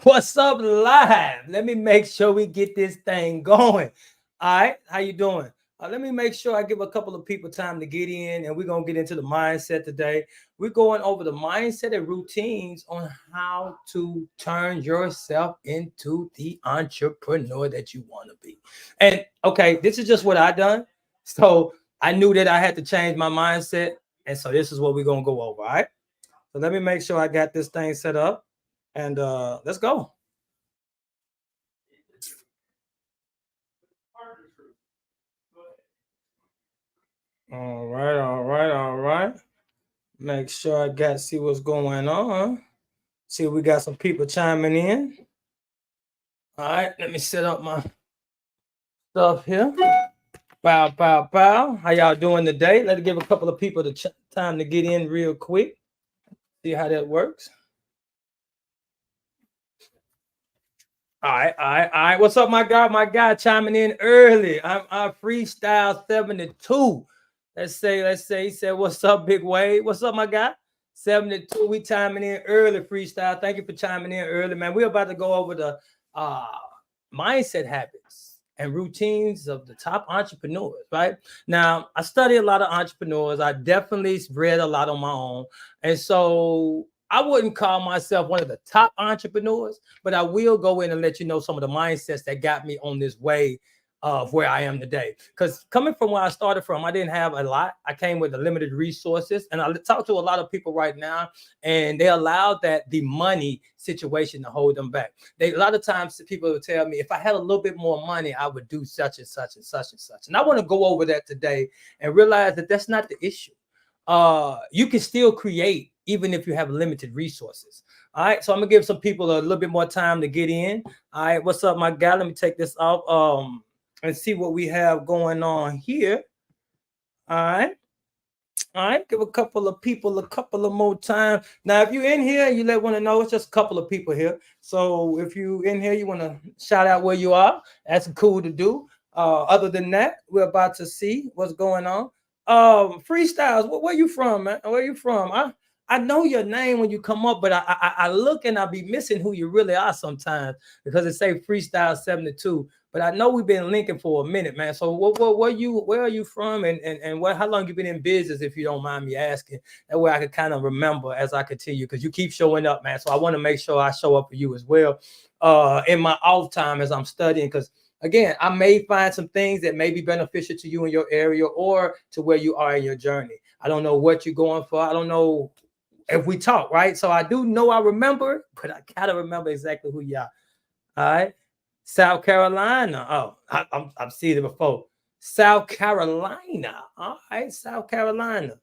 What's up live? Let me make sure we get this thing going. All right, how you doing? Let me make sure I give a couple of people time to get in, and we're gonna get into the mindset today. We're going over the mindset and routines on how to turn yourself into the entrepreneur that you want to be. And okay, this is just what I done. So I knew that I had to change my mindset, and so this is what we're gonna go over. All right. So let me make sure I got this thing set up, and let's go. All right, all right, all right. Make sure I got see what's going on. See, we got some people chiming in. All right, let me set up my stuff here. Pow, pow, pow. How y'all doing today? Let's give a couple of people the time to get in real quick. See how that works. All right, all right, all right. What's up, my guy? My guy chiming in early. I'm freestyle 72. Let's say. He said, "What's up, Big Wade? What's up, my guy?" 72. We chiming in early, freestyle. Thank you for chiming in early, man. We're about to go over the uh mindset habits and routines of the top entrepreneurs, right? Now, I study a lot of entrepreneurs. I definitely read a lot on my own. And so I wouldn't call myself one of the top entrepreneurs, but I will go in and let you know some of the mindsets that got me on this way of where I am today. Because coming from where I started from, I didn't have a lot. I came with the limited resources, and I talk to a lot of people right now, and they allowed that the money situation to hold them back. They a lot of times people will tell me if I had a little bit more money, I would do such and such and such and such. And I want to go over that today and realize that that's not the issue. You can still create even if you have limited resources. All right, so I'm gonna give some people a little bit more time to get in. All right, what's up, my guy? Let me take this off and see what we have going on here. All right. All right, give a couple of people a couple of more time. Now, if you're in here, you let want to know it's just a couple of people here. So if you in here, you want to shout out where you are. That's cool to do. Other than that, we're about to see what's going on. Freestyles. Where you from, man? Where you from? I know your name when you come up, but I look and I be missing who you really are sometimes because it say Freestyle 72. But I know we've been linking for a minute, man. So where are you from and what how long you been in business, if you don't mind me asking? That way I can kind of remember as I continue because you keep showing up, man. So I want to make sure I show up for you as well. In my off time as I'm studying, because again, I may find some things that may be beneficial to you in your area or to where you are in your journey. I don't know what you're going for. I don't know if we talk, right? So I do know I remember, but I gotta remember exactly who you are. All right. South Carolina. Oh, I've seen it before. South Carolina. All right, South Carolina.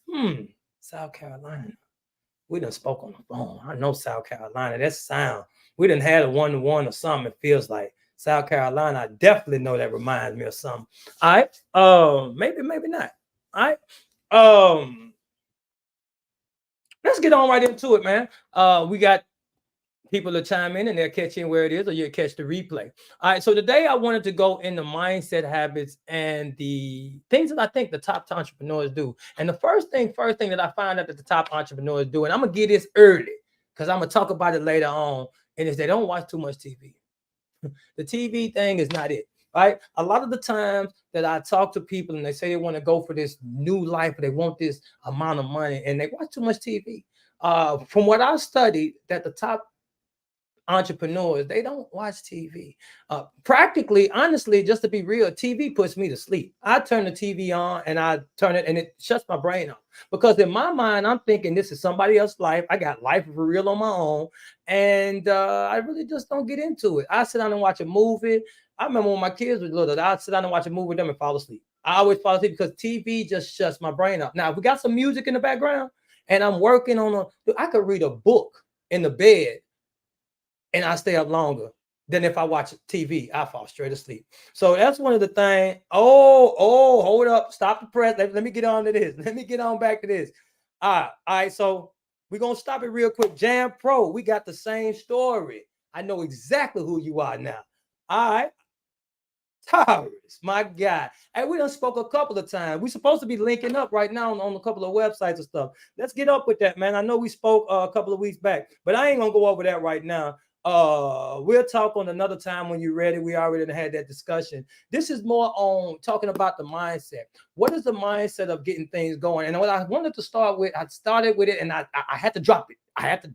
Hmm. South Carolina. We done spoke on the phone. I know South Carolina. That sound. We done had a one-to-one or something. It feels like South Carolina. I definitely know that reminds me of something. All right. Maybe not. All right. Let's get on right into it, man. We got people to chime in and they'll catch in where it is, or you'll catch the replay. All right. So today I wanted to go into mindset habits and the things that I think the top entrepreneurs do. And the first thing that I find out that the top entrepreneurs do, and I'm gonna get this early because I'm gonna talk about it later on, and is they don't watch too much TV. The TV thing is not it. Right. A lot of the times that I talk to people and they say they want to go for this new life, or they want this amount of money, and they watch too much TV. From what I studied, that the top entrepreneurs they don't watch TV. Practically, honestly, just to be real, TV puts me to sleep. I turn the TV on and I turn it and it shuts my brain off because in my mind I'm thinking this is somebody else's life. I got life for real on my own, and I really just don't get into it. I sit down and watch a movie. I remember when my kids were little, I'd sit down and watch a movie with them and fall asleep. I always fall asleep because TV just shuts my brain off. Now, if we got some music in the background and I'm working on I could read a book in the bed and I stay up longer than if I watch TV. I fall straight asleep. So that's one of the things. Hold up. Stop the press. Let me get on to this. Let me get on back to this. All right. So we're going to stop it real quick. Jam Pro, we got the same story. I know exactly who you are now. All right. Tyrus, my guy. And we done spoke a couple of times. We supposed to be linking up right now on a couple of websites and stuff. Let's get up with that, man. I know we spoke a couple of weeks back, but I ain't gonna go over that right now. We'll talk on another time when you're ready. We already had that discussion. This is more on talking about the mindset. What is the mindset of getting things going? And what I wanted to start with, I started with it, and I had to drop it. I had to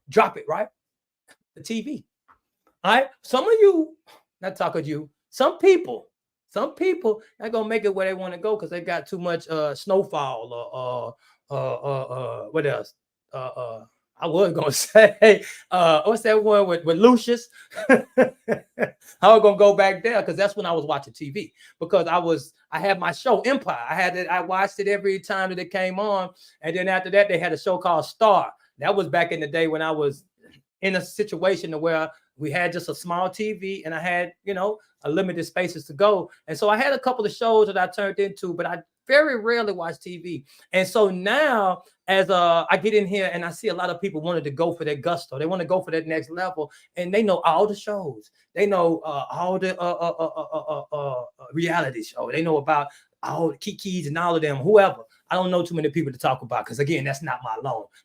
drop it, right? The TV. All right. Some of you, not talking to you, some people are gonna make it where they want to go because they got too much snowfall or what else? I was gonna say what's that one with Lucius? I was gonna go back there because that's when I was watching TV because I had my show Empire. I watched it every time that it came on, and then after that they had a show called Star. That was back in the day when I was in a situation where we had just a small TV and I had, a limited spaces to go. And so I had a couple of shows that I turned into, but I very rarely watch TV. And so now as I get in here and I see a lot of people wanted to go for that gusto. They want to go for that next level and they know all the shows. They know all the reality show. They know about all the Kikis and all of them, whoever. I don't know too many people to talk about because again, that's not my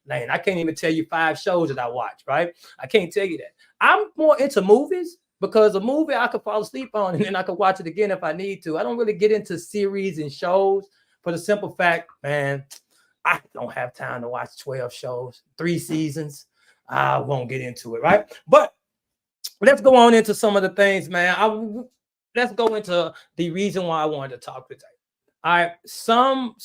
lane. I can't even tell you 5 shows that I watch, right? I can't tell you that. I'm more into movies because a movie I could fall asleep on and then I could watch it again if I need to. I don't really get into series and shows for the simple fact, man, I don't have time to watch 12 shows, 3 seasons. I won't get into it, right? But let's go on into some of the things, man. Let's go into the reason why I wanted to talk today. All right, some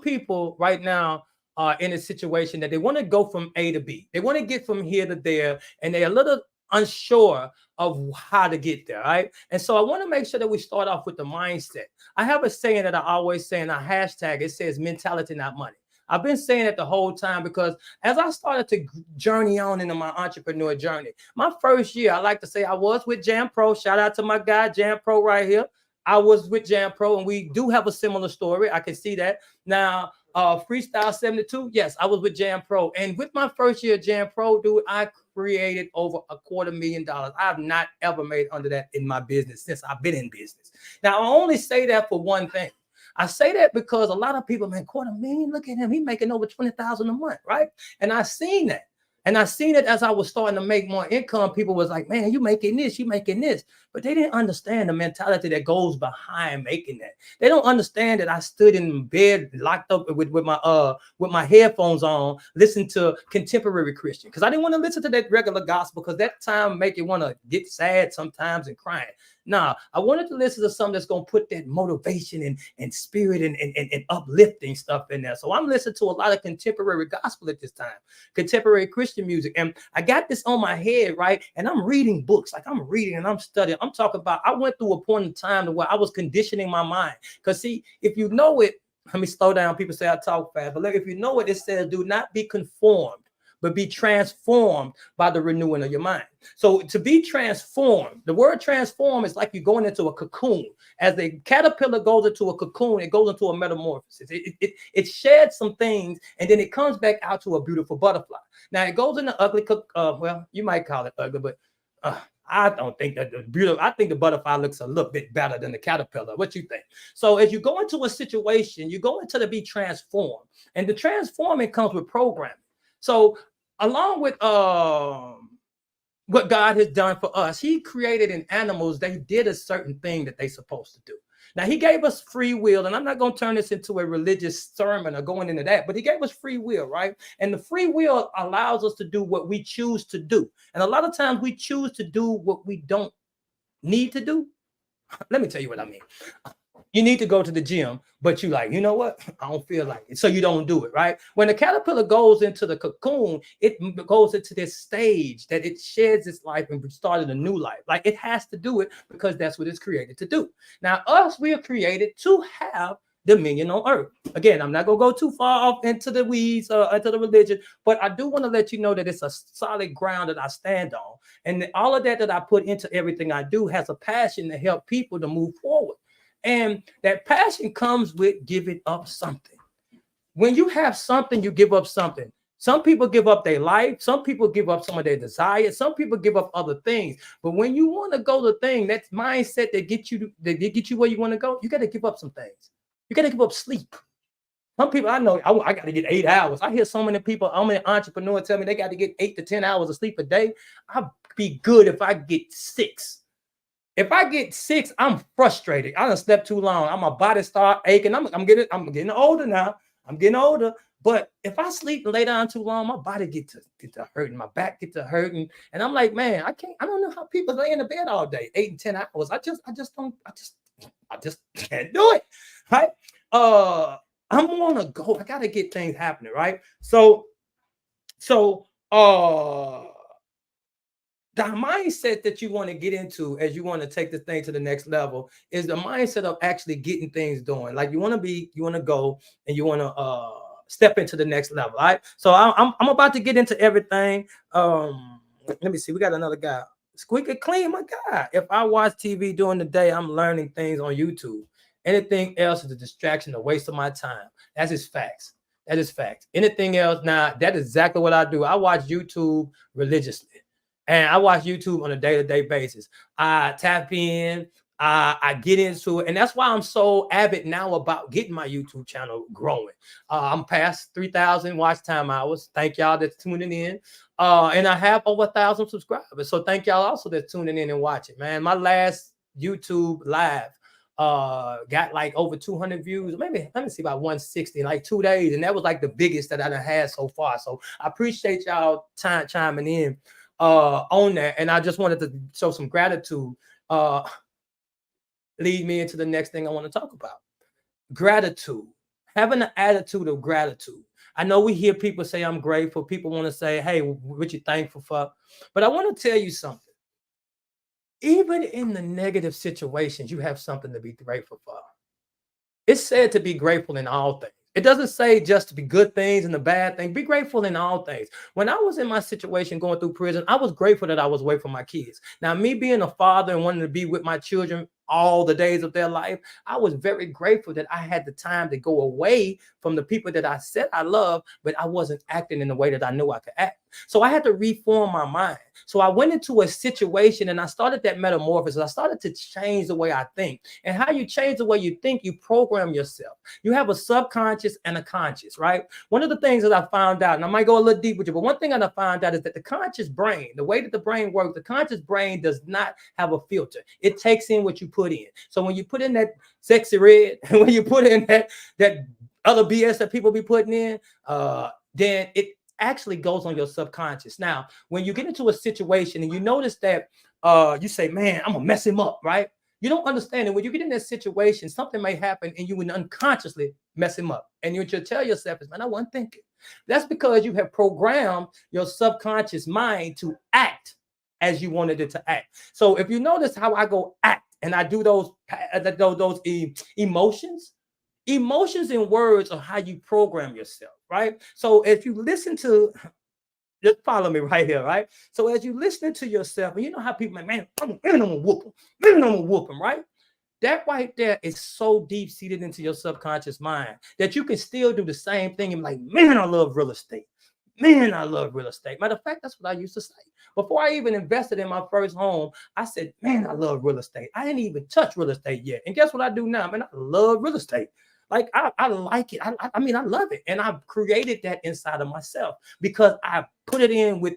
people right now are in a situation that they want to go from A to B. They want to get from here to there, and they're a little unsure of how to get there. Right, and so I want to make sure that we start off with the mindset. I have a saying that I always say in a hashtag. It says mentality, not money. I've been saying it the whole time because as I started to journey on into my entrepreneur journey, my first year, I like to say I was with Jam Pro. Shout out to my guy, Jam Pro, right here. I was with Jam Pro, and we do have a similar story. I can see that. Now, Freestyle 72, yes, I was with Jam Pro. And with my first year Jam Pro, dude, I created over $250,000. I have not ever made under that in my business since I've been in business. Now, I only say that for one thing. I say that because a lot of people, man, $250,000, look at him. He's making over $20,000 a month, right? And I seen that. And I seen it as I was starting to make more income. People was like, man, you making this, you making this. But they didn't understand the mentality that goes behind making that. They don't understand that I stood in bed locked up with my headphones on, listening to contemporary Christian. Because I didn't want to listen to that regular gospel because that time make you want to get sad sometimes and crying. Nah, I wanted to listen to something that's going to put that motivation and spirit and uplifting stuff in there. So I'm listening to a lot of contemporary gospel at this time, contemporary Christian music. And I got this on my head, right? And I'm reading books, like I'm reading and I'm studying. I'm talking about, I went through a point in time where I was conditioning my mind. Because see, if you know it, let me slow down. People say I talk fast, but look, if you know it, it says, do not be conformed, but be transformed by the renewing of your mind. So to be transformed, the word transform is like you're going into a cocoon. As the caterpillar goes into a cocoon, it goes into a metamorphosis. It sheds some things, and then it comes back out to a beautiful butterfly. Now it goes in the ugly, well, you might call it ugly, but I don't think that the beautiful. I think the butterfly looks a little bit better than the caterpillar. What you think? So as you go into a situation, you go into the be transformed, and the transforming comes with programming. So along with what God has done for us, he created in animals, they did a certain thing that they're supposed to do. Now, he gave us free will, and I'm not going to turn this into a religious sermon or going into that, but he gave us free will, right? And the free will allows us to do what we choose to do. And a lot of times we choose to do what we don't need to do. Let me tell you what I mean. You need to go to the gym, but you like, you know what? I don't feel like it. So you don't do it, right? When the caterpillar goes into the cocoon, it goes into this stage that it sheds its life and started a new life. Like it has to do it because that's what it's created to do. Now, us, we are created to have dominion on earth. Again, I'm not going to go too far off into the weeds, into the religion, but I do want to let you know that it's a solid ground that I stand on. And all of that I put into everything I do has a passion to help people to move forward. And that passion comes with giving up something. When you have something, you give up something. Some people give up their life. Some people give up some of their desires. Some people give up other things. But when you want to go the thing, that mindset that get you where you want to go, you got to give up some things. You got to give up sleep. Some people I know, I got to get 8 hours. I hear so many people, so many entrepreneurs tell me they got to get 8 to 10 hours of sleep a day. I'd be good if I get 6. If I get 6, I'm frustrated. I done slept too long. My body start aching. I'm getting older now. I'm getting older. But if I sleep and lay down too long, my body get to hurting. My back get to hurting. And I'm like, man, I don't know how people lay in the bed all day, 8 and 10 hours. I just can't do it. Right. Uh I'm gonna go. I gotta get things happening, right? So the mindset that you want to get into as you want to take this thing to the next level is the mindset of actually getting things done. Like you want to go and you want to step into the next level. All right. So I'm about to get into everything. Let me see. We got another guy. Squeaky clean, my guy. If I watch TV during the day, I'm learning things on YouTube. Anything else is a distraction, a waste of my time. That's just facts. That is facts. Anything else, now that is exactly what I do. I watch YouTube religiously. And I watch YouTube on a day-to-day basis. I tap in, I get into it, and that's why I'm so avid now about getting my YouTube channel growing. I'm past 3,000 watch time hours. Thank y'all that's tuning in. And I have over 1,000 subscribers. So thank y'all also that's tuning in and watching. Man, my last YouTube live got like over 200 views, maybe let me see, about 160 in like 2 days, and that was like the biggest that I done had so far. So I appreciate y'all chiming in on that, and I just wanted to show some gratitude. Lead me into the next thing I want to talk about: gratitude. Having an attitude of gratitude. I know we hear people say I'm grateful. People want to say, "Hey, what you thankful for?" But I want to tell you something. Even in the negative situations, you have something to be grateful for. It's said to be grateful in all things. It doesn't say just to be good things and the bad thing. Be grateful in all things. When I was in my situation going through prison, I was grateful that I was away from my kids. Now, me being a father and wanting to be with my children all the days of their life, I was very grateful that I had the time to go away from the people that I said I love, but I wasn't acting in the way that I knew I could act. So I had to reform my mind. So I went into a situation and I started that metamorphosis. I started to change the way I think. And how you change the way you think, you program yourself. You have a subconscious and a conscious, right? One of the things that I found out, and I might go a little deep with you, but one thing that I found out is that the conscious brain, the way that the brain works, the conscious brain does not have a filter. It takes in what you put in. So when you put in that sexy red, when you put in that other BS that people be putting in, then it actually goes on your subconscious. Now, when you get into a situation and you notice that you say, man, I'm gonna mess him up, right? You don't understand it. When you get in that situation, something may happen and you will unconsciously mess him up. And you should tell yourself, man, I wasn't thinking. That's because you have programmed your subconscious mind to act as you wanted it to act. So if you notice how I go act and I do those emotions, emotions and words are how you program yourself, right? So if you listen to, just follow me right here, right? So as you listen to yourself, and you know how people like, man, I'm gonna whoop them, I'm gonna whoop them, right? That right there is so deep seated into your subconscious mind that you can still do the same thing and be like, man, I love real estate. Man, I love real estate. Matter of fact, that's what I used to say. Before I even invested in my first home, I said, man, I love real estate. I didn't even touch real estate yet. And guess what I do now? Man, I love real estate. Like I like it. I mean, I love it. And I've created that inside of myself because I put it in with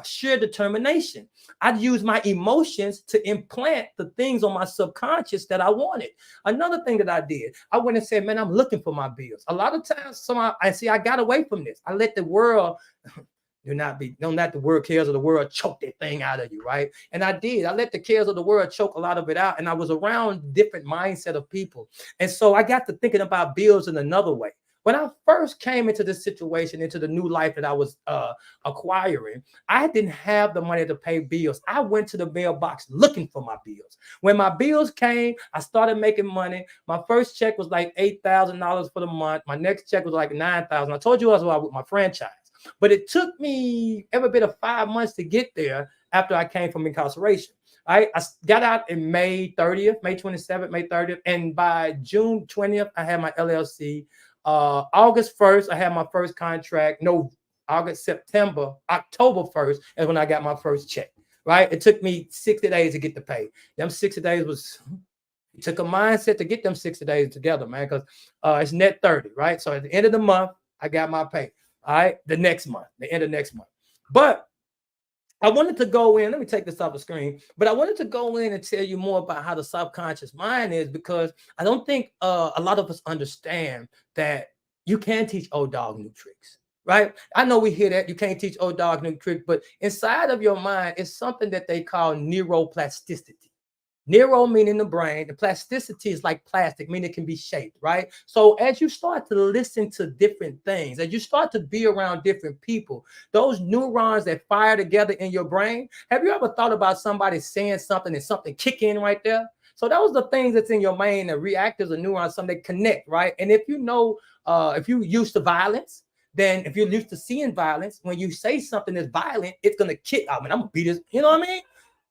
sheer determination. I'd use my emotions to implant the things on my subconscious that I wanted. Another thing that I did, I went and said, man, I'm looking for my bills. A lot of times, I got away from this. I let the world don't let the word cares of the world choke that thing out of you, right? And I did. I let the cares of the world choke a lot of it out. And I was around different mindset of people. And so I got to thinking about bills in another way. When I first came into this situation, into the new life that I was acquiring, I didn't have the money to pay bills. I went to the mailbox looking for my bills. When my bills came, I started making money. My first check was like $8,000 for the month. My next check was like $9,000. I told you I was with my franchise. But it took me every bit of 5 months to get there after I came from incarceration. I got out in May 30th, May 27th, May 30th. And by June 20th, I had my LLC. August 1st, I had my first contract. No, October 1st is when I got my first check, right? It took me 60 days to get the pay. Them 60 days was It took a mindset to get them 60 days together, man, because it's net 30, right? So at the end of the month, I got my pay. All right, the next month, the end of next month. But I wanted to go in. Let me take this off the screen. But I wanted to go in and tell you more about how the subconscious mind is, because I don't think a lot of us understand that you can teach old dog new tricks, right? I know we hear that you can't teach old dog new tricks, but inside of your mind is something that they call neuroplasticity. Neuro meaning the brain, the plasticity is like plastic, meaning it can be shaped, right? So as you start to listen to different things, as you start to be around different people, those neurons that fire together in your brain, have you ever thought about somebody saying something and something kick in right there? So that was the things that's in your brain, the reactors and neurons, something that connect, right? And if you know, if you used to violence, then if you're used to seeing violence, when you say something that's violent, it's gonna kick. I mean, I'm gonna beat this, you know what I mean?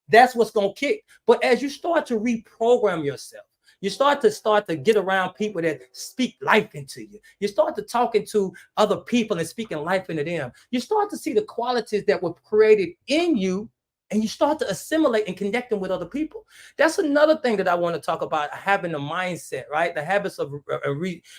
That's what's going to kick. But as you start to reprogram yourself, you start to get around people that speak life into you. You start to talking to other people and speaking life into them. You start to see the qualities that were created in you, and you start to assimilate and connect them with other people. That's another thing that I want to talk about, having a mindset, right? The habits of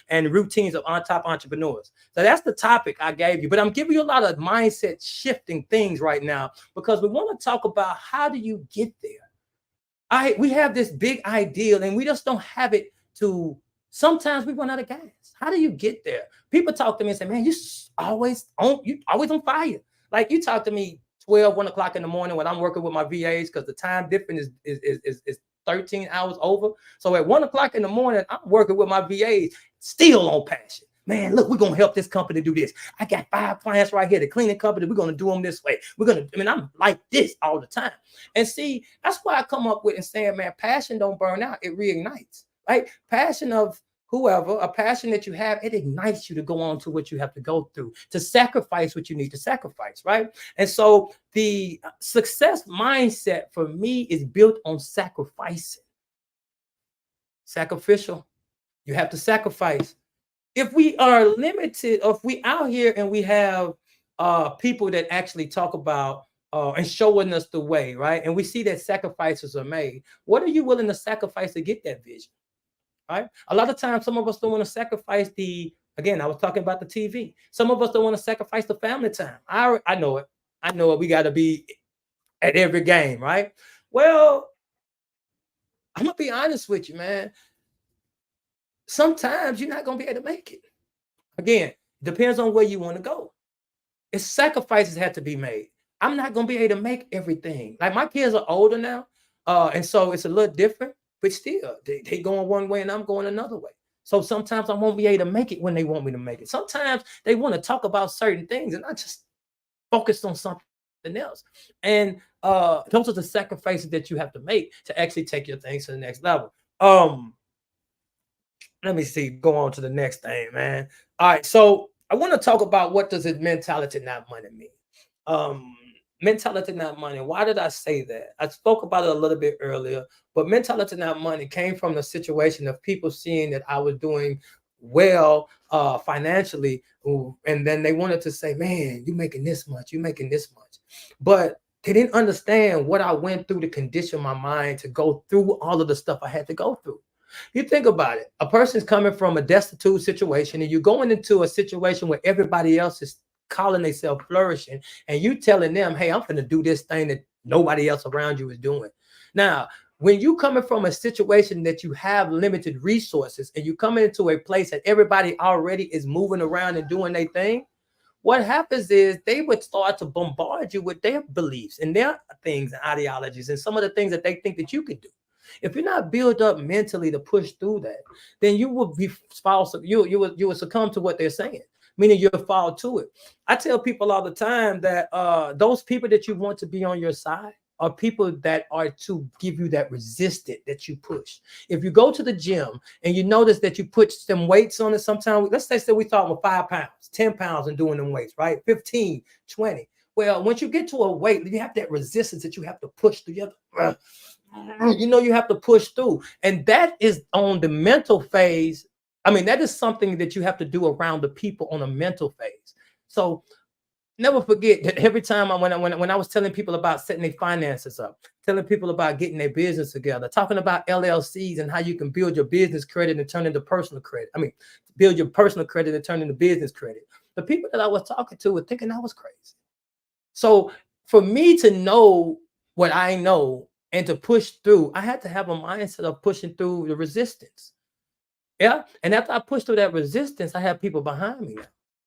and routines of on top entrepreneurs. So that's the topic I gave you. But I'm giving you a lot of mindset shifting things right now, because we want to talk about how do you get there. We have this big ideal and we just don't have it to. Sometimes we run out of gas. How do you get there? People talk to me and say, man, you always on fire. Like you talk to me 1 o'clock in the morning when I'm working with my VAs, because the time difference is 13 hours over. So at 1 o'clock in the morning, I'm working with my VAs, still on passion. Man, look, we're gonna help this company do this. I got 5 clients right here, the cleaning company. We're gonna do them this way. I'm like this all the time. And see, that's why I come up with and saying, man, passion don't burn out, it reignites. Right? Passion of whoever, a passion that you have, it ignites you to go on to what you have to go through, to sacrifice what you need to sacrifice, right? And so the success mindset for me is built on sacrificing. Sacrificial. You have to sacrifice. If we are limited, or if we out here and we have people that actually talk about and showing us the way, right? And we see that sacrifices are made. What are you willing to sacrifice to get that vision? Right? A lot of times, some of us don't want to sacrifice again, I was talking about the TV. Some of us don't want to sacrifice the family time. I know it. I know it. We got to be at every game, right? Well, I'm going to be honest with you, man. Sometimes you're not going to be able to make it. Again, depends on where you want to go. It's sacrifices have to be made. I'm not going to be able to make everything. Like my kids are older now. And so it's a little different. But still, they going one way and I'm going another way. So sometimes I won't be able to make it when they want me to make it. Sometimes they want to talk about certain things and I just focused on something else. And those are the sacrifices that you have to make to actually take your things to the next level. Let me see. Go on to the next thing, man. All right. So I want to talk about, what does it mentality, not money mean? Um, Mentality, not money. Why did I say that? I spoke about it a little bit earlier, but mentality, not money came from the situation of people seeing that I was doing well financially, and then they wanted to say, man, you making this much, you making this much. But they didn't understand what I went through to condition my mind to go through all of the stuff I had to go through. You think about it. A person's coming from a destitute situation, and you're going into a situation where everybody else is calling themselves flourishing, and you telling them, hey, I'm going to do this thing that nobody else around you is doing. Now, when you coming from a situation that you have limited resources and you come into a place that everybody already is moving around and doing their thing, what happens is they would start to bombard you with their beliefs and their things and ideologies and some of the things that they think that you could do. If you're not built up mentally to push through that, then you will be false. You will succumb to what they're saying, meaning you'll fall to it. I tell people all the time that those people that you want to be on your side are people that are to give you that resistance that you push. If you go to the gym and you notice that you put some weights on it, sometimes let's say we thought with 5 pounds, 10 pounds and doing them weights, right? 15, 20. Well, once you get to a weight, you have that resistance that you have to push through. You have to push through. And that is on the mental phase. I mean, that is something that you have to do around the people on a mental phase. So never forget that every time when I was telling people about setting their finances up, telling people about getting their business together, talking about LLCs and how you can build your business credit and turn into personal credit. I mean, build your personal credit and turn into business credit. The people that I was talking to were thinking I was crazy. So for me to know what I know and to push through, I had to have a mindset of pushing through the resistance. Yeah. And after I push through that resistance, I have people behind me now.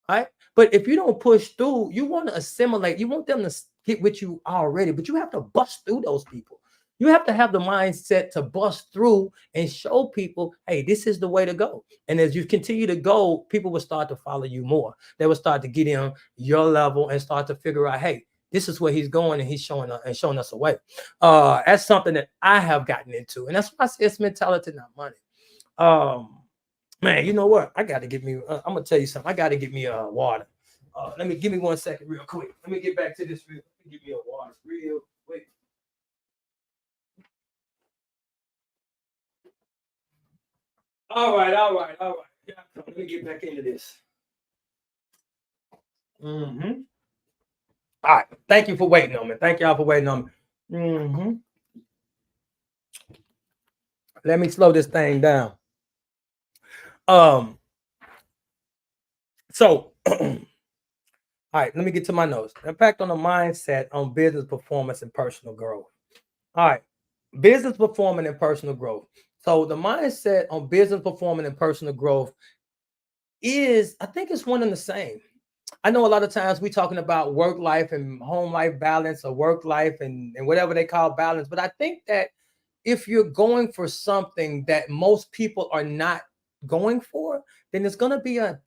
Right. But if you don't push through, you want to assimilate, you want them to get with you already, but you have to bust through those people. You have to have the mindset to bust through and show people, hey, this is the way to go. And as you continue to go, people will start to follow you more. They will start to get in your level and start to figure out, hey, this is where he's going and he's showing us a way. That's something that I have gotten into. And that's why I say it's mentality, not money. Um, Man, you know what? I got to get me. I'm gonna tell you something. I got to get me water. Let me give me 1 second, real quick. Let me get back to this. Real. Let me give me a water, real quick. All right, all right, all right. Yeah, let me get back into this. Mm-hmm. All right. Thank you for waiting on me. Thank y'all for waiting on me. Mm-hmm. Let me slow this thing down. Um. So, all right. Let me get to my notes. Impact on the mindset on business performance and personal growth. All right. Business performance and personal growth. So the mindset on business performance and personal growth is, I think it's one and the same. I know a lot of times we talking about work life and home life balance or work life and whatever they call balance. But I think that if you're going for something that most people are not going for, then it's going to be a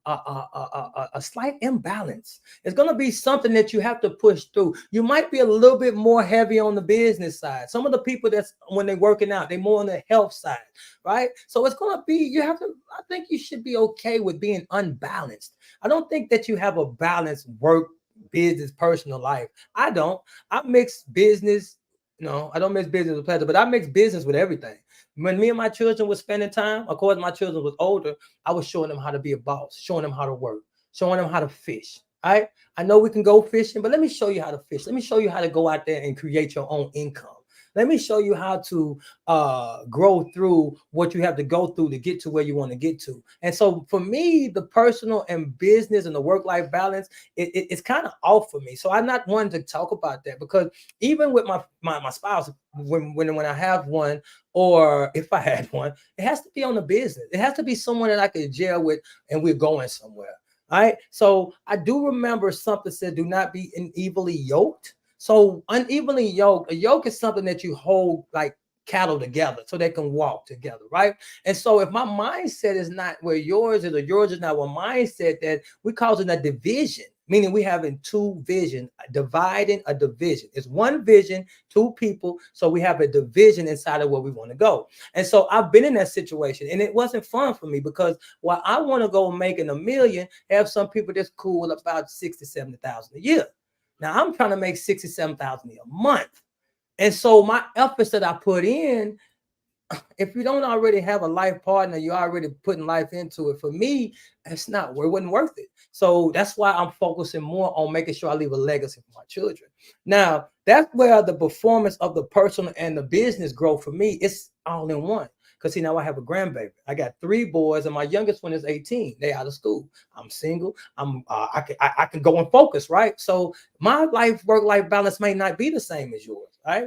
slight imbalance. It's going to be something that you have to push through. You might be a little bit more heavy on the business side. Some of the people that's when they're working out, they're more on the health side, right? So it's going to be, you have to, I think you should be okay with being unbalanced. I don't think that you have a balanced work, business, personal life. I don't. I mix business. No, I don't mix business with pleasure, but I mix business with everything. When me and my children were spending time, of course, my children was older. I was showing them how to be a boss, showing them how to work, showing them how to fish. All right. I know we can go fishing, but let me show you how to fish. Let me show you how to go out there and create your own income. Let me show you how to grow through what you have to go through to get to where you want to get to. And so for me, the personal and business and the work-life balance, it's kind of off for me. So I'm not one to talk about that because even with my spouse, when I have one, or if I had one, it has to be on the business. It has to be someone that I could gel with and we're going somewhere. All right. So I do remember something said, do not be unevenly yoked. So unevenly yoked, a yoke is something that you hold like cattle together so they can walk together, right? And so if my mindset is not where yours is or yours is not where mindset, that we causing a division, meaning we having two vision, dividing a division. It's one vision, two people. So we have a division inside of where we want to go. And so I've been in that situation and it wasn't fun for me because while I want to go making a million, have some people that's cool about 60, 70,000 a year. Now I'm trying to make 67,000 a month. And so my efforts that I put in, if you don't already have a life partner, you're already putting life into it. For me, it's not, it wasn't worth it. So that's why I'm focusing more on making sure I leave a legacy for my children. Now, that's where the performance of the personal and the business grow for me. It's all in one. Because see, now I have a grandbaby. I got three boys, and my youngest one is 18. They out of school. I'm single. I can go and focus, right? So my life work life balance may not be the same as yours, right?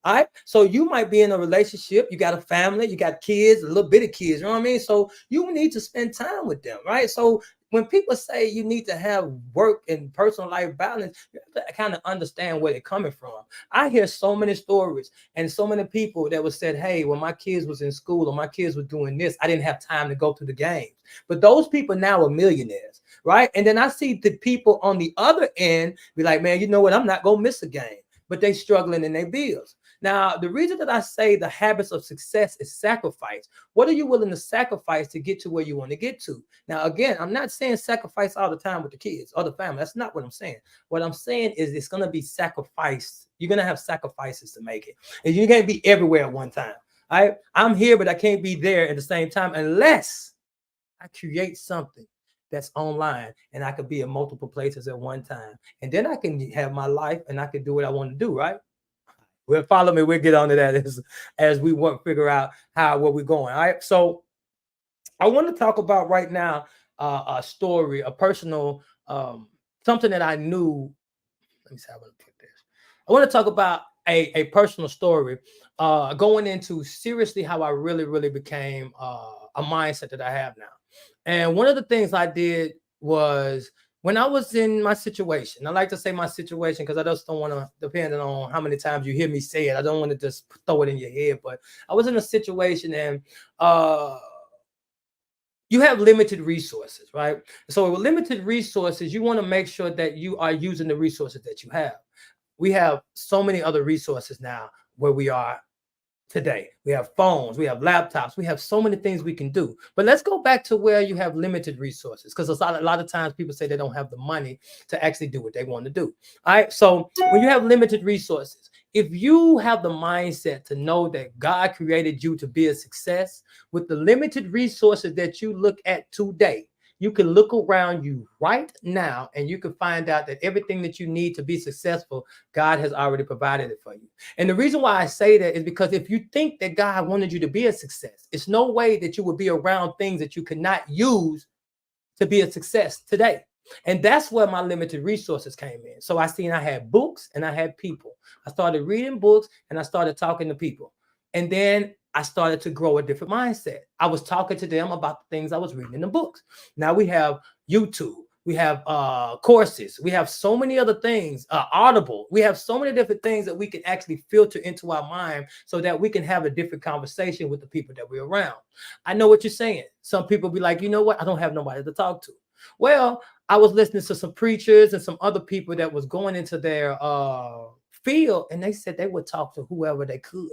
All right. So you might be in a relationship, you got a family, you got kids, a little bit of kids, you know what I mean? So you need to spend time with them, right? So when people say you need to have work and personal life balance, you have to kind of understand where they're coming from. I hear so many stories and so many people that was said, hey, when my kids was in school or my kids were doing this, I didn't have time to go to the games. But those people now are millionaires, right? And then I see the people on the other end be like, man, you know what? I'm not gonna miss a game, but they struggling in their bills. Now, the reason that I say the habits of success is sacrifice. What are you willing to sacrifice to get to where you want to get to? Now, again, I'm not saying sacrifice all the time with the kids or the family. That's not what I'm saying. What I'm saying is it's going to be sacrificed. You're going to have sacrifices to make it. And you can't be everywhere at one time. I'm here, but I can't be there at the same time unless I create something that's online, and I could be in multiple places at one time. And then I can have my life and I can do what I want to do, right? Well, follow me. We'll get on to that as we want figure out how where we're going. All right. So I want to talk about right now a story, a personal something that I knew. Let me see how I'm gonna put this. I want to talk about a personal story going into seriously how I really became a mindset that I have now. And one of the things I did was when I was in my situation. I like to say my situation because I just don't want to, depending on how many times you hear me say it, I don't want to just throw it in your head. But I was in a situation and uh, you have limited resources, right? So with limited resources, you want to make sure that you are using the resources that you have. We have so many other resources now where we are today. We have phones, we have laptops, we have so many things we can do. But let's go back to where you have limited resources, because a lot of times people say they don't have the money to actually do what they want to do. All right. So when you have limited resources, if you have the mindset to know that God created you to be a success with the limited resources that you look at today, you can look around you right now and you can find out that everything that you need to be successful, God has already provided it for you. And the reason why I say that is because if you think that God wanted you to be a success, it's no way that you would be around things that you could not use to be a success today. And that's where my limited resources came in. So I had books and I had people. I started reading books and I started talking to people. And then I started to grow a different mindset. I was talking to them about the things I was reading in the books. Now we have YouTube. We have courses. We have so many other things, Audible. We have so many different things that we can actually filter into our mind so that we can have a different conversation with the people that we're around. I know what you're saying. Some people be like, you know what? I don't have nobody to talk to. Well, I was listening to some preachers and some other people that was going into their field, and they said they would talk to whoever they could.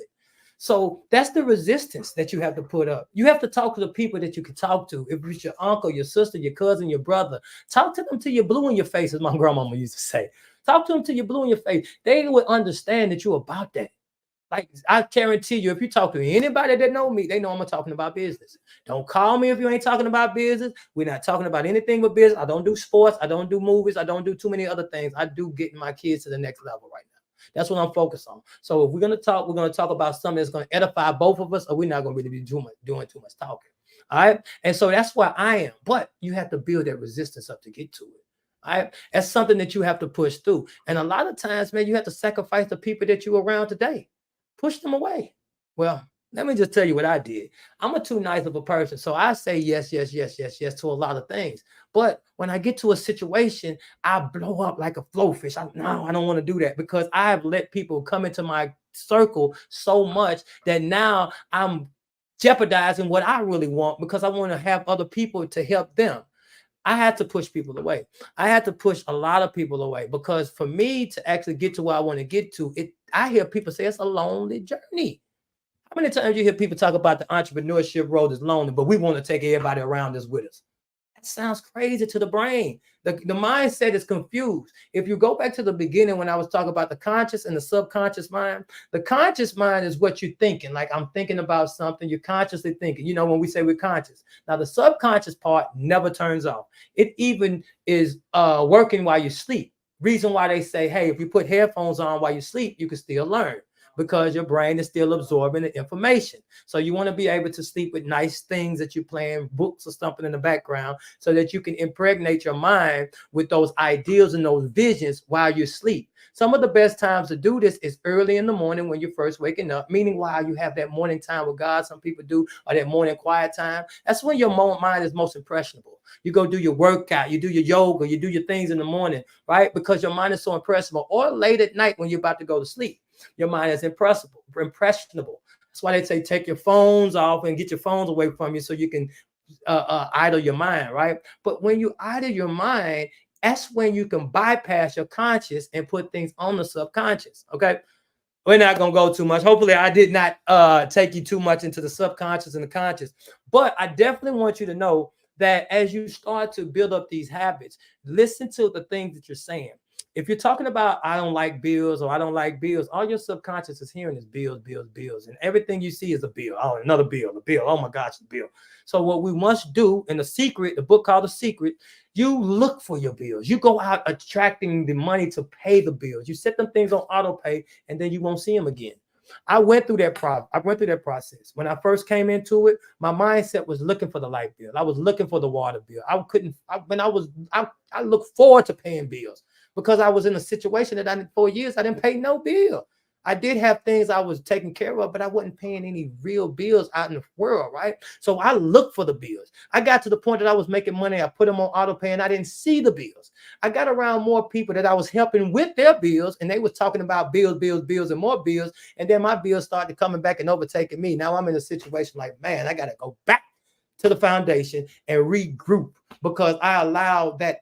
So that's the resistance that you have to put up. You have to talk to the people that you can talk to. If it's your uncle, your sister, your cousin, your brother, talk to them till you're blue in your face, as my grandmama used to say. Talk to them till you're blue in your face. They would understand that you're about that. Like I guarantee you, if you talk to anybody that know me, they know I'm talking about business. Don't call me if you ain't talking about business. We're not talking about anything but business. I don't do sports. I don't do movies. I don't do too many other things. I do getting my kids to the next level right now. That's what I'm focused on. So if we're gonna talk about something that's gonna edify both of us, or we're not gonna really be doing too much talking. All right. And so that's where I am. But you have to build that resistance up to get to it. All right. That's something that you have to push through. And a lot of times, man, you have to sacrifice the people that you're around today. Push them away. Well, let me just tell you what I did. I'm a too nice of a person. So I say yes to a lot of things. But when I get to a situation, I blow up like a flowfish. No, I don't want to do that because I have let people come into my circle so much that now I'm jeopardizing what I really want because I want to have other people to help them. I had to push people away. I had to push a lot of people away because for me to actually get to where I want to get to, I hear people say it's a lonely journey. How many times you hear people talk about the entrepreneurship road is lonely, but we want to take everybody around us with us? That sounds crazy to the brain. The mindset is confused. If you go back to the beginning when I was talking about the conscious and the subconscious mind, the conscious mind is what you're thinking. Like I'm thinking about something, you're consciously thinking. You know, when we say we're conscious. Now, the subconscious part never turns off. It even is working while you sleep. Reason why they say, hey, if you put headphones on while you sleep, you can still learn because your brain is still absorbing the information. So you want to be able to sleep with nice things that you're playing, books or something in the background, so that you can impregnate your mind with those ideals and those visions while you sleep. Some of the best times to do this is early in the morning when you're first waking up, meaning while you have that morning time with God, some people do, or that morning quiet time. That's when your mind is most impressionable. You go do your workout, you do your yoga, you do your things in the morning, right? Because your mind is so impressionable. Or late at night when you're about to go to sleep. Your mind is impressionable. That's why they say take your phones off and get your phones away from you so you can idle your mind, right? But when you idle your mind, that's when you can bypass your conscious and put things on the subconscious. Okay. We're not gonna go too much. Hopefully, I did not take you too much into the subconscious and the conscious. But I definitely want you to know that as you start to build up these habits, listen to the things that you're saying. If you're talking about I don't like bills or I don't like bills, all your subconscious is hearing is bills, bills, bills. And everything you see is a bill. Oh, another bill, a bill. Oh my gosh, a bill. So what we must do in the secret, the book called The Secret, you look for your bills. You go out attracting the money to pay the bills. You set them things on auto pay and then you won't see them again. I went through that process. When I first came into it, my mindset was looking for the light bill. I was looking for the water bill. I looked forward to paying bills because I was in a situation that for years I didn't pay no bill. I did have things I was taking care of, but I wasn't paying any real bills out in the world, right? So I looked for the bills. I got to the point that I was making money. I put them on auto pay and I didn't see the bills. I got around more people that I was helping with their bills and they was talking about bills, bills, bills, and more bills. And then my bills started coming back and overtaking me. Now I'm in a situation like, man, I got to go back to the foundation and regroup because I allowed that.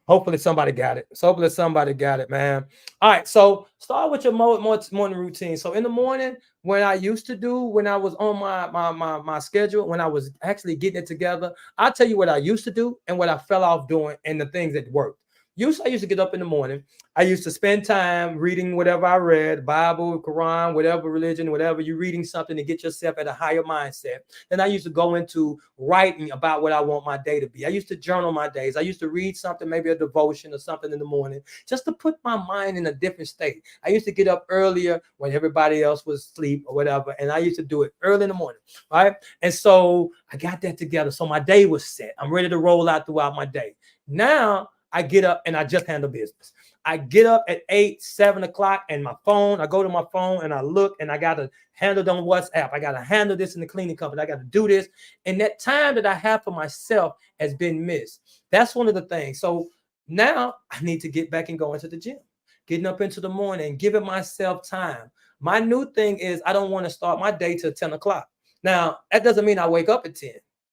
Hopefully somebody got it. So hopefully somebody got it, man. All right. So start with your morning routine. So in the morning, when I used to do, when I was on my schedule, when I was actually getting it together, I'll tell you what I used to do and what I fell off doing and the things that worked. I used to get up in the morning. I used to spend time reading whatever I read, Bible, Quran, whatever religion, whatever you're reading something to get yourself at a higher mindset. Then I used to go into writing about what I want my day to be. I used to journal my days. I used to read something, maybe a devotion or something in the morning, just to put my mind in a different state. I used to get up earlier when everybody else was asleep or whatever, and I used to do it early in the morning, right? And so I got that together. So my day was set. I'm ready to roll out throughout my day. Now I get up and I just handle business. I get up at 8, 7 o'clock and my phone, I go to my phone and I look and I got to handle it on WhatsApp. I got to handle this in the cleaning company. I got to do this. And that time that I have for myself has been missed. That's one of the things. So now I need to get back and go into the gym, getting up into the morning, giving myself time. My new thing is I don't want to start my day till 10 o'clock. Now, that doesn't mean I wake up at 10.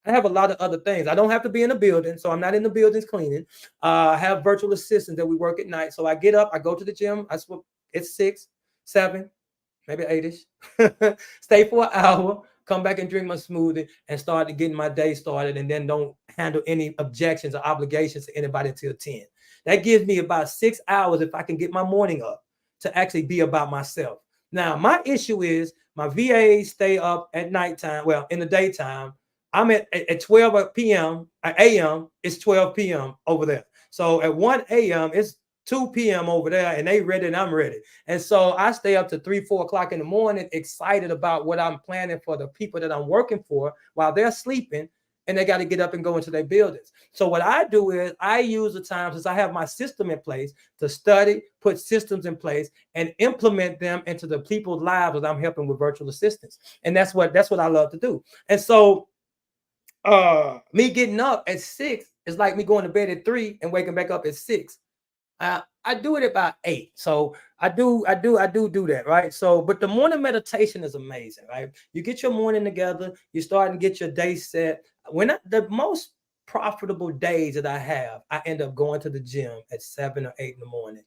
I have a lot of other things. I don't have to be in a building, so I'm not in the buildings cleaning. I have virtual assistants that we work at night. So I get up, I go to the gym. It's 6, 7, maybe 8ish. Stay for an hour, come back and drink my smoothie and start getting my day started and then don't handle any objections or obligations to anybody until 10. That gives me about 6 hours if I can get my morning up to actually be about myself. Now, my issue is my VAs stay up at nighttime, well, in the daytime. I'm at 12 p.m. a.m. It's 12 p.m. over there. So at 1 a.m. it's 2 p.m. over there and they ready and I'm ready. And so I stay up to 3, 4 o'clock in the morning, excited about what I'm planning for the people that I'm working for while they're sleeping and they got to get up and go into their buildings. So what I do is I use the time since I have my system in place to study, put systems in place and implement them into the people's lives that I'm helping with virtual assistants. And that's what I love to do. And so me getting up at 6 is like me going to bed at 3 and waking back up at 6. I do it about 8. So I do that, right? So, but the morning meditation is amazing, right? You get your morning together, you start and get your day set. The most profitable days that I have, I end up going to the gym at 7 or 8 in the morning.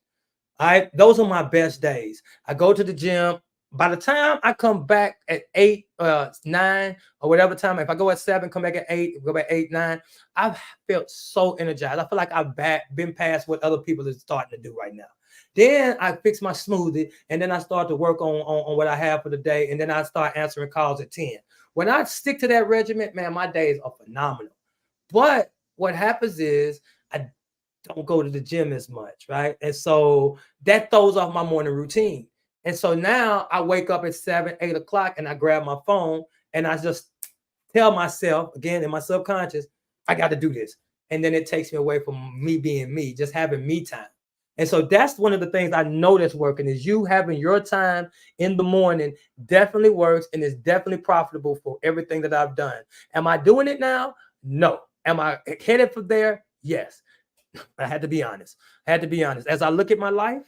Those are my best days. I go to the gym. By the time I come back at 8, 9, or whatever time, if I go at 7, come back at 8, go back 8, 9, I've felt so energized. I feel like I've been past what other people are starting to do right now. Then I fix my smoothie, and then I start to work on what I have for the day, and then I start answering calls at 10. When I stick to that regimen, man, my days are phenomenal. But what happens is I don't go to the gym as much, right? And so that throws off my morning routine. And so now I wake up at 7, 8 o'clock and I grab my phone and I just tell myself, again, in my subconscious, I got to do this. And then it takes me away from me being me, just having me time. And so that's one of the things I know that's working is you having your time in the morning definitely works and is definitely profitable for everything that I've done. Am I doing it now? No. Am I headed for there? Yes. I had to be honest. As I look at my life,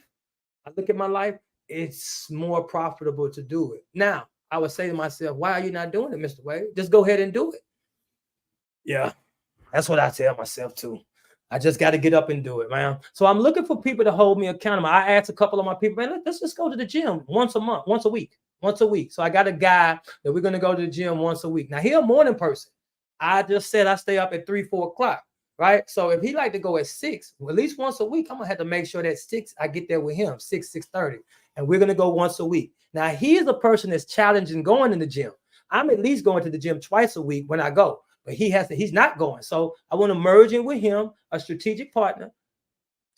it's more profitable to do it. Now, I would say to myself, why are you not doing it, Mr. Wade? Just go ahead and do it. Yeah, that's what I tell myself too. I just got to get up and do it, man. So I'm looking for people to hold me accountable. I asked a couple of my people, man, let's just go to the gym once a month, once a week. So I got a guy that we're going to go to the gym once a week. Now, he's a morning person. I just said I stay up at 3, 4 o'clock. right? So if he like to go at 6, well, at least once a week, I'm gonna have to make sure that 6 I get there with him, 6:30, and we're gonna go once a week. Now he is a person that's challenging going in the gym. I'm at least going to the gym twice a week when I go, but he's not going. So I want to merge in with him, a strategic partner,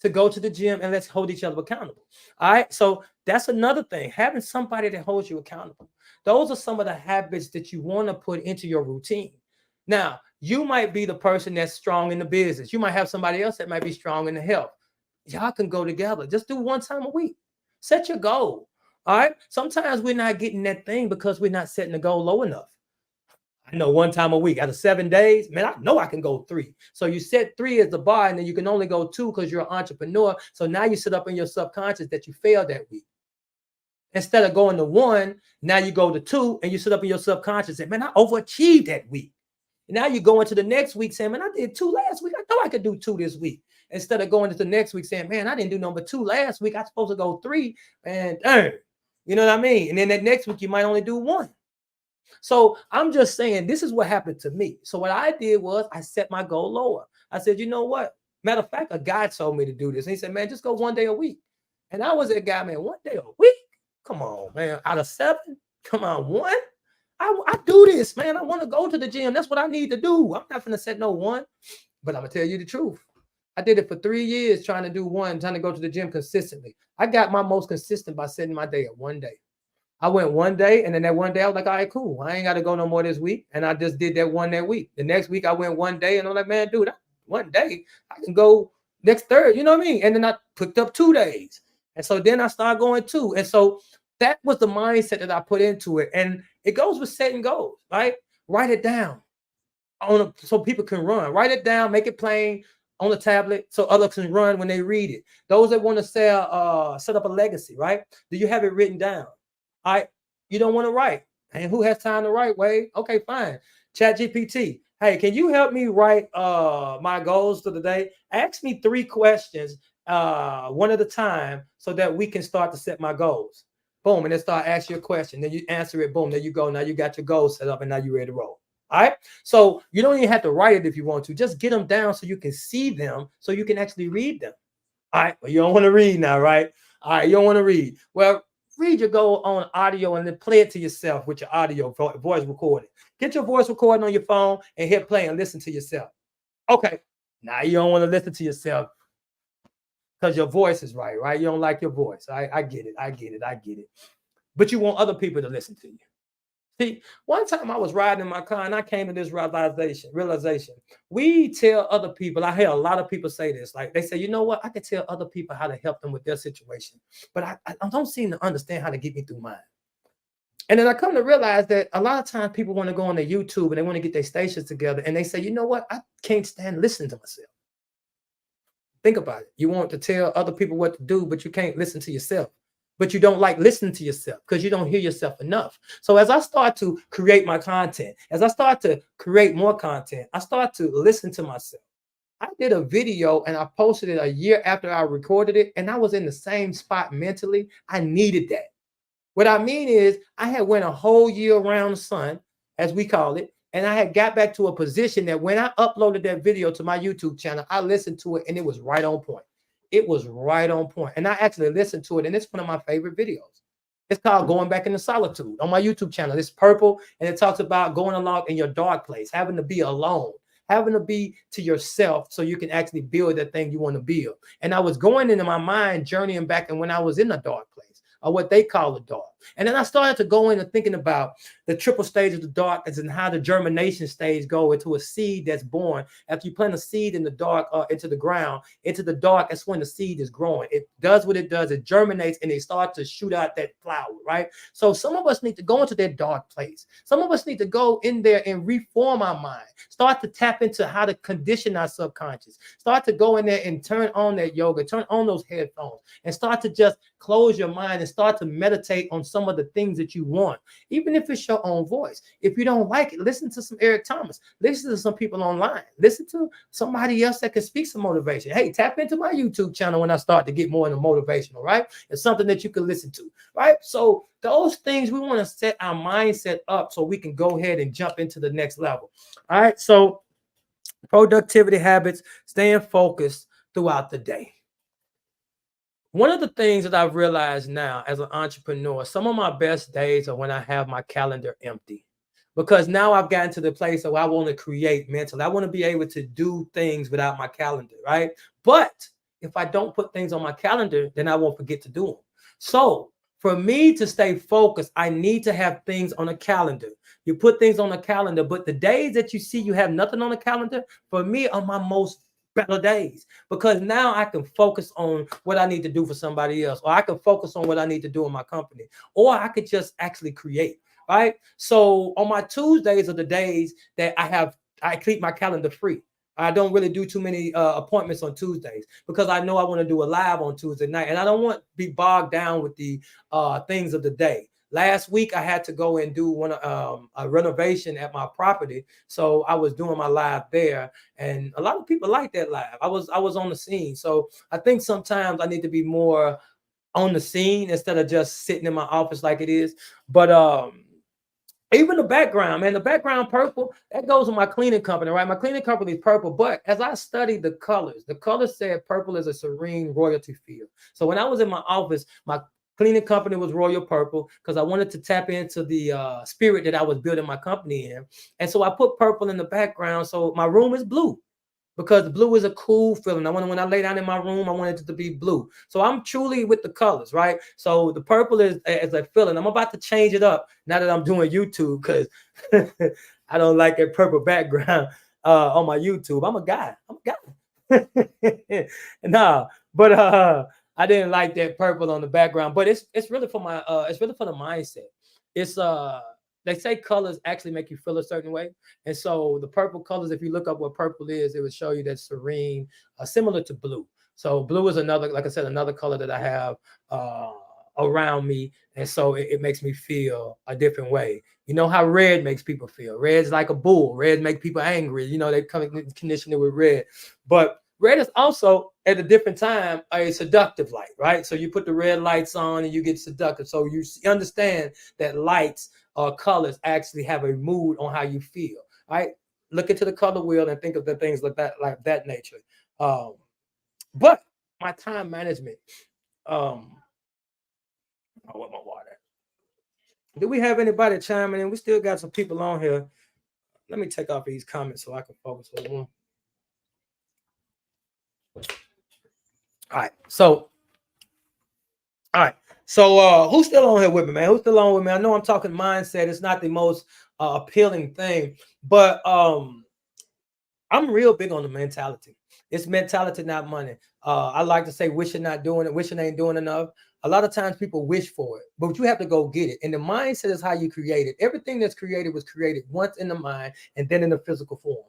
to go to the gym, and let's hold each other accountable. All right. So that's another thing, having somebody that holds you accountable. Those are some of the habits that you want to put into your routine. Now, you might be the person that's strong in the business. You might have somebody else that might be strong in the health. Y'all can go together. Just do one time a week. Set your goal. All right. Sometimes we're not getting that thing because we're not setting the goal low enough. I know one time a week out of 7 days, man, I know I can go 3. So you set 3 as the bar, and then you can only go 2 because you're an entrepreneur. So now you sit up in your subconscious that you failed that week. Instead of going to 1, now you go to 2, and you sit up in your subconscious and, man, I overachieved that week. And now you go into the next week saying, man, I did 2 last week. I know I could do 2 this week. Instead of going into the next week saying, man, I didn't do number 2 last week. I'm supposed to go 3. Man, darn. You know what I mean? And then that next week, you might only do 1. So I'm just saying, this is what happened to me. So what I did was I set my goal lower. I said, you know what? Matter of fact, a guy told me to do this. And he said, man, just go 1 day a week. And I was that guy, man, 1 day a week? Come on, man. Out of 7? Come on, 1? I do this, man. I want to go to the gym. That's what I need to do. I'm not going to set no 1. But I'm going to tell you the truth. I did it for 3 years trying to do 1, trying to go to the gym consistently. I got my most consistent by setting my day at 1 day. I went 1 day, and then that 1 day I was like, all right, cool. I ain't got to go no more this week. And I just did that 1 that week. The next week I went 1 day, and I'm like, man, dude, 1 day, I can go next third. You know what I mean? And then I picked up 2 days. And so then I started going 2. And so that was the mindset that I put into it. And it goes with setting goals, right? Write it down so people can run. Write it down, make it plain on the tablet so others can run when they read it. Those that want to set up a legacy, right? Do you have it written down? All right, you don't want to write. And who has time to write, Wade? Okay, fine. Chat GPT. Hey, can you help me write my goals for the day? Ask me 3 questions, one at a time, so that we can start to set my goals. Boom, and then start asking you a question. Then you answer it. Boom, there you go. Now you got your goals set up, and now you're ready to roll. All right. So you don't even have to write it if you want to. Just get them down so you can see them, so you can actually read them. All right. Well, you don't want to read now, right? All right. You don't want to read. Well, read your goal on audio and then play it to yourself with your audio voice recording. Get your voice recording on your phone and hit play and listen to yourself. Okay. Now you don't want to listen to yourself because your voice is right? You don't like your voice. I get it. I get it. I get it. But you want other people to listen to you. See, one time I was riding in my car and I came to this realization. We tell other people, I hear a lot of people say this, like they say, you know what? I can tell other people how to help them with their situation, but I don't seem to understand how to get me through mine. And then I come to realize that a lot of times people want to go on their YouTube and they want to get their stations together. And they say, you know what? I can't stand listening to myself. Think about it. You want to tell other people what to do, but you can't listen to yourself. But you don't like listening to yourself because you don't hear yourself enough. So as I start to create my content, as I start to create more content, I start to listen to myself. I did a video and I posted it a year after I recorded it, and I was in the same spot mentally. I needed that. What I mean is I had went a whole year around the sun, as we call it, and I had got back to a position that when I uploaded that video to my YouTube channel, I listened to it and it was right on point. It was right on point. And I actually listened to it, and it's one of my favorite videos. It's called Going Back into Solitude on my YouTube channel. It's purple, and it talks about going along in your dark place, having to be alone, having to be to yourself so you can actually build that thing you want to build. And I was going into my mind, journeying back and when I was in a dark place, or what they call the dark. And then I started to go into thinking about the triple stage of the dark and how the germination stage go into a seed that's born. After you plant a seed in the dark, into the ground, into the dark, that's when the seed is growing. It does what it does. It germinates and it starts to shoot out that flower, right? So some of us need to go into that dark place. Some of us need to go in there and reform our mind. Start to tap into how to condition our subconscious. Start to go in there and turn on that yoga, turn on those headphones, and start to just close your mind and start to meditate on some of the things that you want, even if it's your own voice. If you don't like it, listen to some Eric Thomas, listen to some people online, listen to somebody else that can speak some motivation. Hey, tap into my YouTube channel when I start to get more into motivational, right? It's something that you can listen to, right? So those things, we want to set our mindset up so we can go ahead and jump into the next level. All right. So Productivity habits, staying focused throughout the day. One of the things that I've realized now as an entrepreneur, some of my best days are when I have my calendar empty. Because now I've gotten to the place where I want to create mentally. I want to be able to do things without my calendar, right? But if I don't put things on my calendar, then I won't forget to do them. So for me to stay focused, I need to have things on a calendar. You put things on a calendar, but the days that you see you have nothing on the calendar, for me, are my most better days, because now I can focus on what I need to do for somebody else, or I can focus on what I need to do in my company, or I could just actually create. Right. So on my Tuesdays are the days that I keep my calendar free. I don't really do too many appointments on Tuesdays because I know I want to do a live on Tuesday night, and I don't want to be bogged down with the things of the day. Last week I had to go and do a renovation at my property, so I was doing my live there, and a lot of people like that live. I was on the scene, so I think sometimes I need to be more on the scene instead of just sitting in my office like it is. But even the background, man, the background purple, that goes with my cleaning company, right? My cleaning company is purple, but as I studied the colors said purple is a serene royalty feel. So when I was in my office, my cleaning company was royal purple because I wanted to tap into the spirit that I was building my company in. And so I put purple in the background. So my room is blue because blue is a cool feeling. I want when I lay down in my room, I want it to be blue. So I'm truly with the colors, right? So the purple is a feeling. I'm about to change it up now that I'm doing YouTube because I don't like that purple background on my YouTube. I'm a guy. No, but I didn't like that purple on the background. But it's really for my it's really for the mindset. It's they say colors actually make you feel a certain way. And so the purple colors, if you look up what purple is, it would show you that serene, similar to blue. So blue is another, like I said, another color that I have uh, around me, and so it makes me feel a different way. You know how red makes people feel? Red's like a bull. Red make people angry. You know they come in conditioned with red, but red is also at a different time a seductive light, right? So you put the red lights on and you get seductive. So you understand that lights or colors actually have a mood on how you feel, right? Look into the color wheel and think of the things like that nature. Um, but my time management. I want my water. Do we have anybody chiming in? We still got some people on here. Let me take off these comments so I can focus on one. All right. So who's still on here with me, man? Who's still on with me? I know I'm talking mindset. It's not the most appealing thing, but I'm real big on the mentality. It's mentality, not money. I like to say wishing not doing it, wishing ain't doing enough. A lot of times people wish for it, but you have to go get it. And the mindset is how you create it. Everything that's created was created once in the mind and then in the physical form.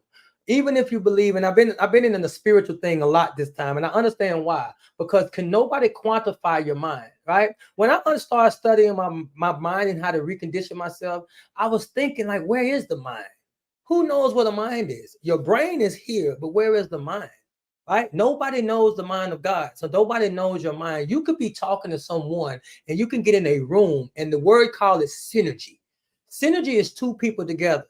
Even if you believe, and I've been in the spiritual thing a lot this time, and I understand why. Because can nobody quantify your mind, right? When I started studying my mind and how to recondition myself, I was thinking like, where is the mind? Who knows what a mind is? Your brain is here, but where is the mind? Right? Nobody knows the mind of God. So nobody knows your mind. You could be talking to someone and you can get in a room, and the word called is synergy. Synergy is two people together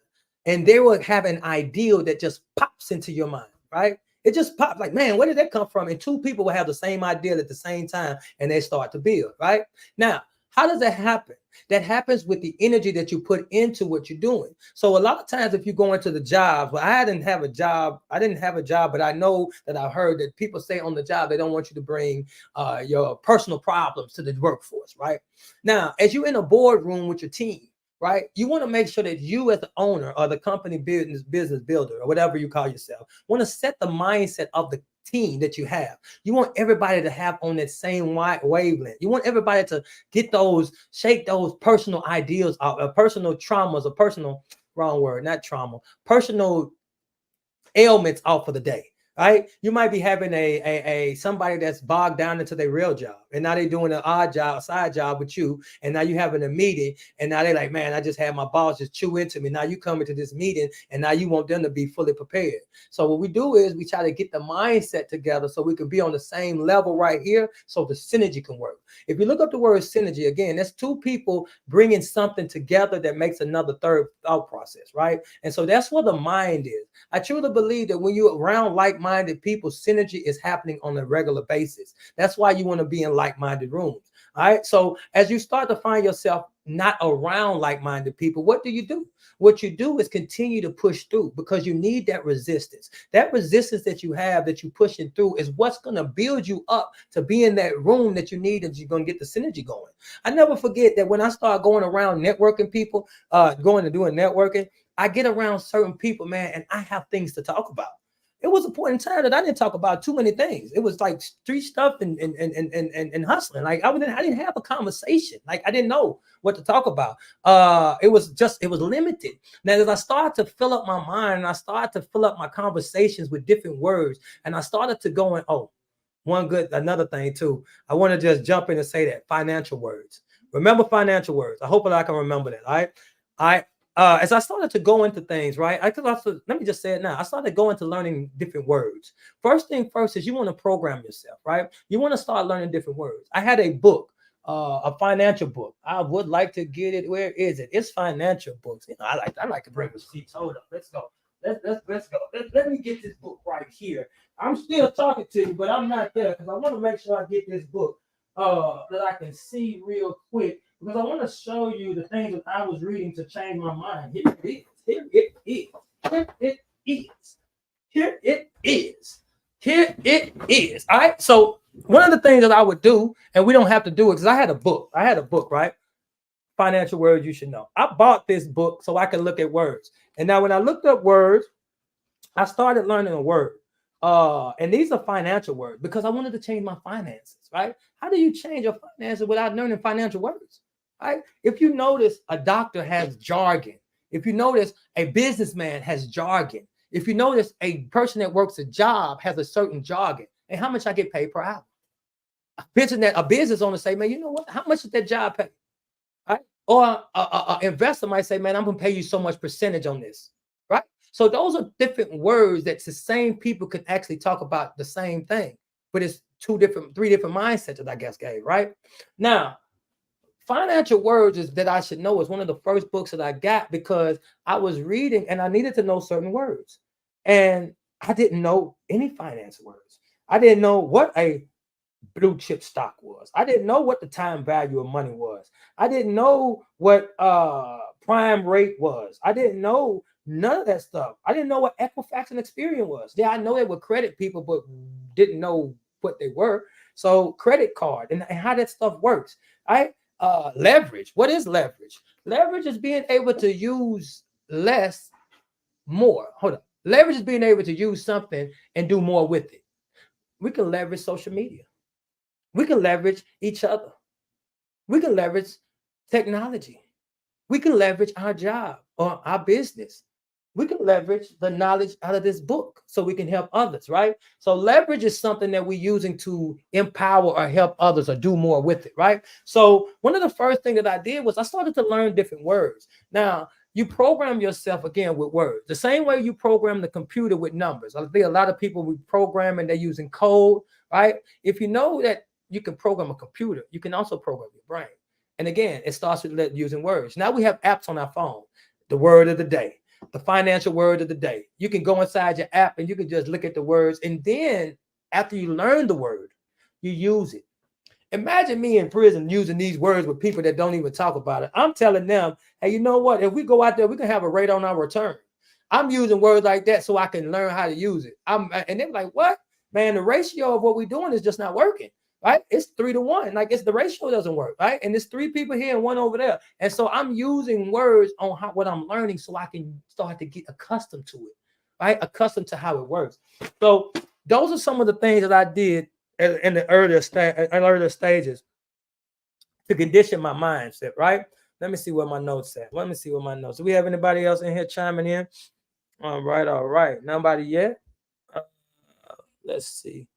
and they will have an ideal that just pops into your mind, right? It just pops like, man, where did that come from? And two people will have the same idea at the same time and they start to build, right? Now, how does that happen? That happens with the energy that you put into what you're doing. So a lot of times if you go into the job, well, I didn't have a job, but I know that I've heard that people say on the job they don't want you to bring your personal problems to the workforce, right? Now, as you're in a boardroom with your team, right, you want to make sure that you as the owner or the company business builder or whatever you call yourself want to set the mindset of the team that you have. You want everybody to have on that same wavelength. You want everybody to shake those personal ideals out, personal traumas, or personal, wrong word, not trauma, personal ailments off for the day. Right? You might be having a somebody that's bogged down into their real job. and now they doing an odd job, side job with you, and now you having a meeting, and now they like, man, I just had my boss just chew into me. Now you coming to this meeting, and now you want them to be fully prepared. So what we do is we try to get the mindset together so we can be on the same level right here, so the synergy can work. If you look up the word synergy again, that's two people bringing something together that makes another third thought process, right? And so that's where the mind is. I truly believe that when you're around like-minded people, synergy is happening on a regular basis. That's why you want to be in like-minded rooms. All right. So as you start to find yourself not around like-minded people, what do? What you do is continue to push through, because you need that resistance. That resistance that you have, that you pushing through, is what's going to build you up to be in that room that you need, and you're going to get the synergy going. I never forget that when I start going around networking people, going and doing networking, I get around certain people, man, and I have things to talk about. It was a point in time that I didn't talk about too many things. It was like street stuff and hustling. Like I didn't have a conversation. Like I didn't know what to talk about. It was limited. Now as I started to fill up my mind, and I started to fill up my conversations with different words, and I started to go in, another thing too. I want to just jump in and say that financial words. Remember financial words. I hope that I can remember that. All right. As I started to go into things, right? Let me just say it now. I started going to learning different words. First thing first is you want to program yourself, right? You want to start learning different words. I had a book, a financial book. I would like to get it. Where is it? It's financial books. You know, I like to bring receipts. Hold up, let's go. Let's go. Let me get this book right here. I'm still talking to you, but I'm not there because I want to make sure I get this book that I can see real quick, because I want to show you the things that I was reading to change my mind. Here it is. Here it is. Here it is. Here it is. Here it is. All right. So one of the things that I would do, and we don't have to do it, because I had a book. Right? Financial words you should know. I bought this book so I can look at words. And now when I looked up words, I started learning a word. And these are financial words because I wanted to change my finances, right? How do you change your finances without learning financial words? Right? If you notice, a doctor has jargon. If you notice, a businessman has jargon. If you notice, a person that works a job has a certain jargon. And how much I get paid per hour? A business owner say, man, you know what? How much did that job pay? Right? Or a investor might say, man, I'm going to pay you so much percentage on this. Right? So those are different words that the same people can actually talk about the same thing, but it's three different mindsets that I guess gave, right? Now, financial words is that I should know is one of the first books that I got because I was reading and I needed to know certain words. And I didn't know any finance words. I didn't know what a blue chip stock was. I didn't know what the time value of money was. I didn't know what prime rate was. I didn't know none of that stuff. I didn't know what Equifax and Experian was. Yeah, I know they were credit people, but didn't know what they were. So credit card and how that stuff works. Leverage. What is leverage? Leverage is being able to use less, more. Hold on. Leverage is being able to use something and do more with it. We can leverage social media. We can leverage each other. We can leverage technology. We can leverage our job or our business. We can leverage the knowledge out of this book so we can help others, right? So leverage is something that we're using to empower or help others or do more with it, right? So one of the first things that I did was I started to learn different words. Now, you program yourself again with words. The same way you program the computer with numbers. I think a lot of people we program and they're using code, right? If you know that you can program a computer, you can also program your brain. And again, it starts with using words. Now we have apps on our phone. The word of the day, the financial word of the day. You can go inside your app and you can just look at the words. And then after you learn the word, you use it. Imagine me in prison using these words with people that don't even talk about it. I'm telling them, hey, you know what? If we go out there, we can have a rate on our return. I'm using words like that so I can learn how to use it. And they're like, what? Man, the ratio of what we're doing is just not working. Right? It's 3-to-1. Like the ratio doesn't work, right? And there's 3 people here and 1 over there. And so I'm using words on what I'm learning so I can start to get accustomed to it, right? Accustomed to how it works. So those are some of the things that I did in the earlier stages to condition my mindset, right? Let me see what my notes at. Do we have anybody else in here chiming in? All right. Nobody yet? Uh, let's see.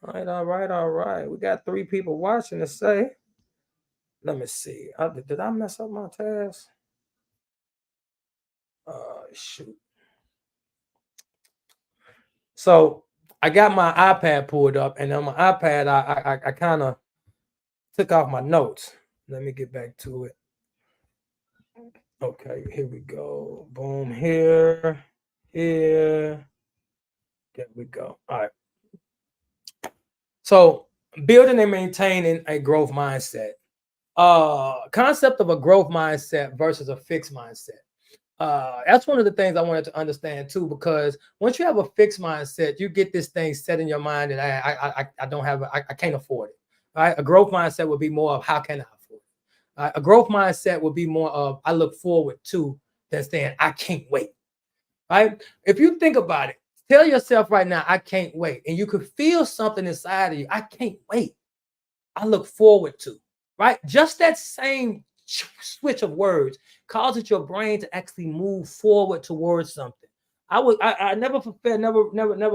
All right, all right, all right. We got 3 people watching to say. Let me see. Did I mess up my task? Shoot. So I got my iPad pulled up, and on my iPad, I kind of took off my notes. Let me get back to it. Okay, here we go. Boom, here, here. There we go. All right. So building and maintaining a growth mindset. Concept of a growth mindset versus a fixed mindset. That's one of the things I wanted to understand too, because once you have a fixed mindset, you get this thing set in your mind that I don't have, I can't afford it. Right? A growth mindset would be more of how can I afford it. A growth mindset would be more of I look forward to than saying I can't wait. Right? If you think about it, tell yourself right now, I can't wait, and you could feel something inside of you. I can't wait. I look forward to, right? Just that same switch of words causes your brain to actually move forward towards something. I never forget, never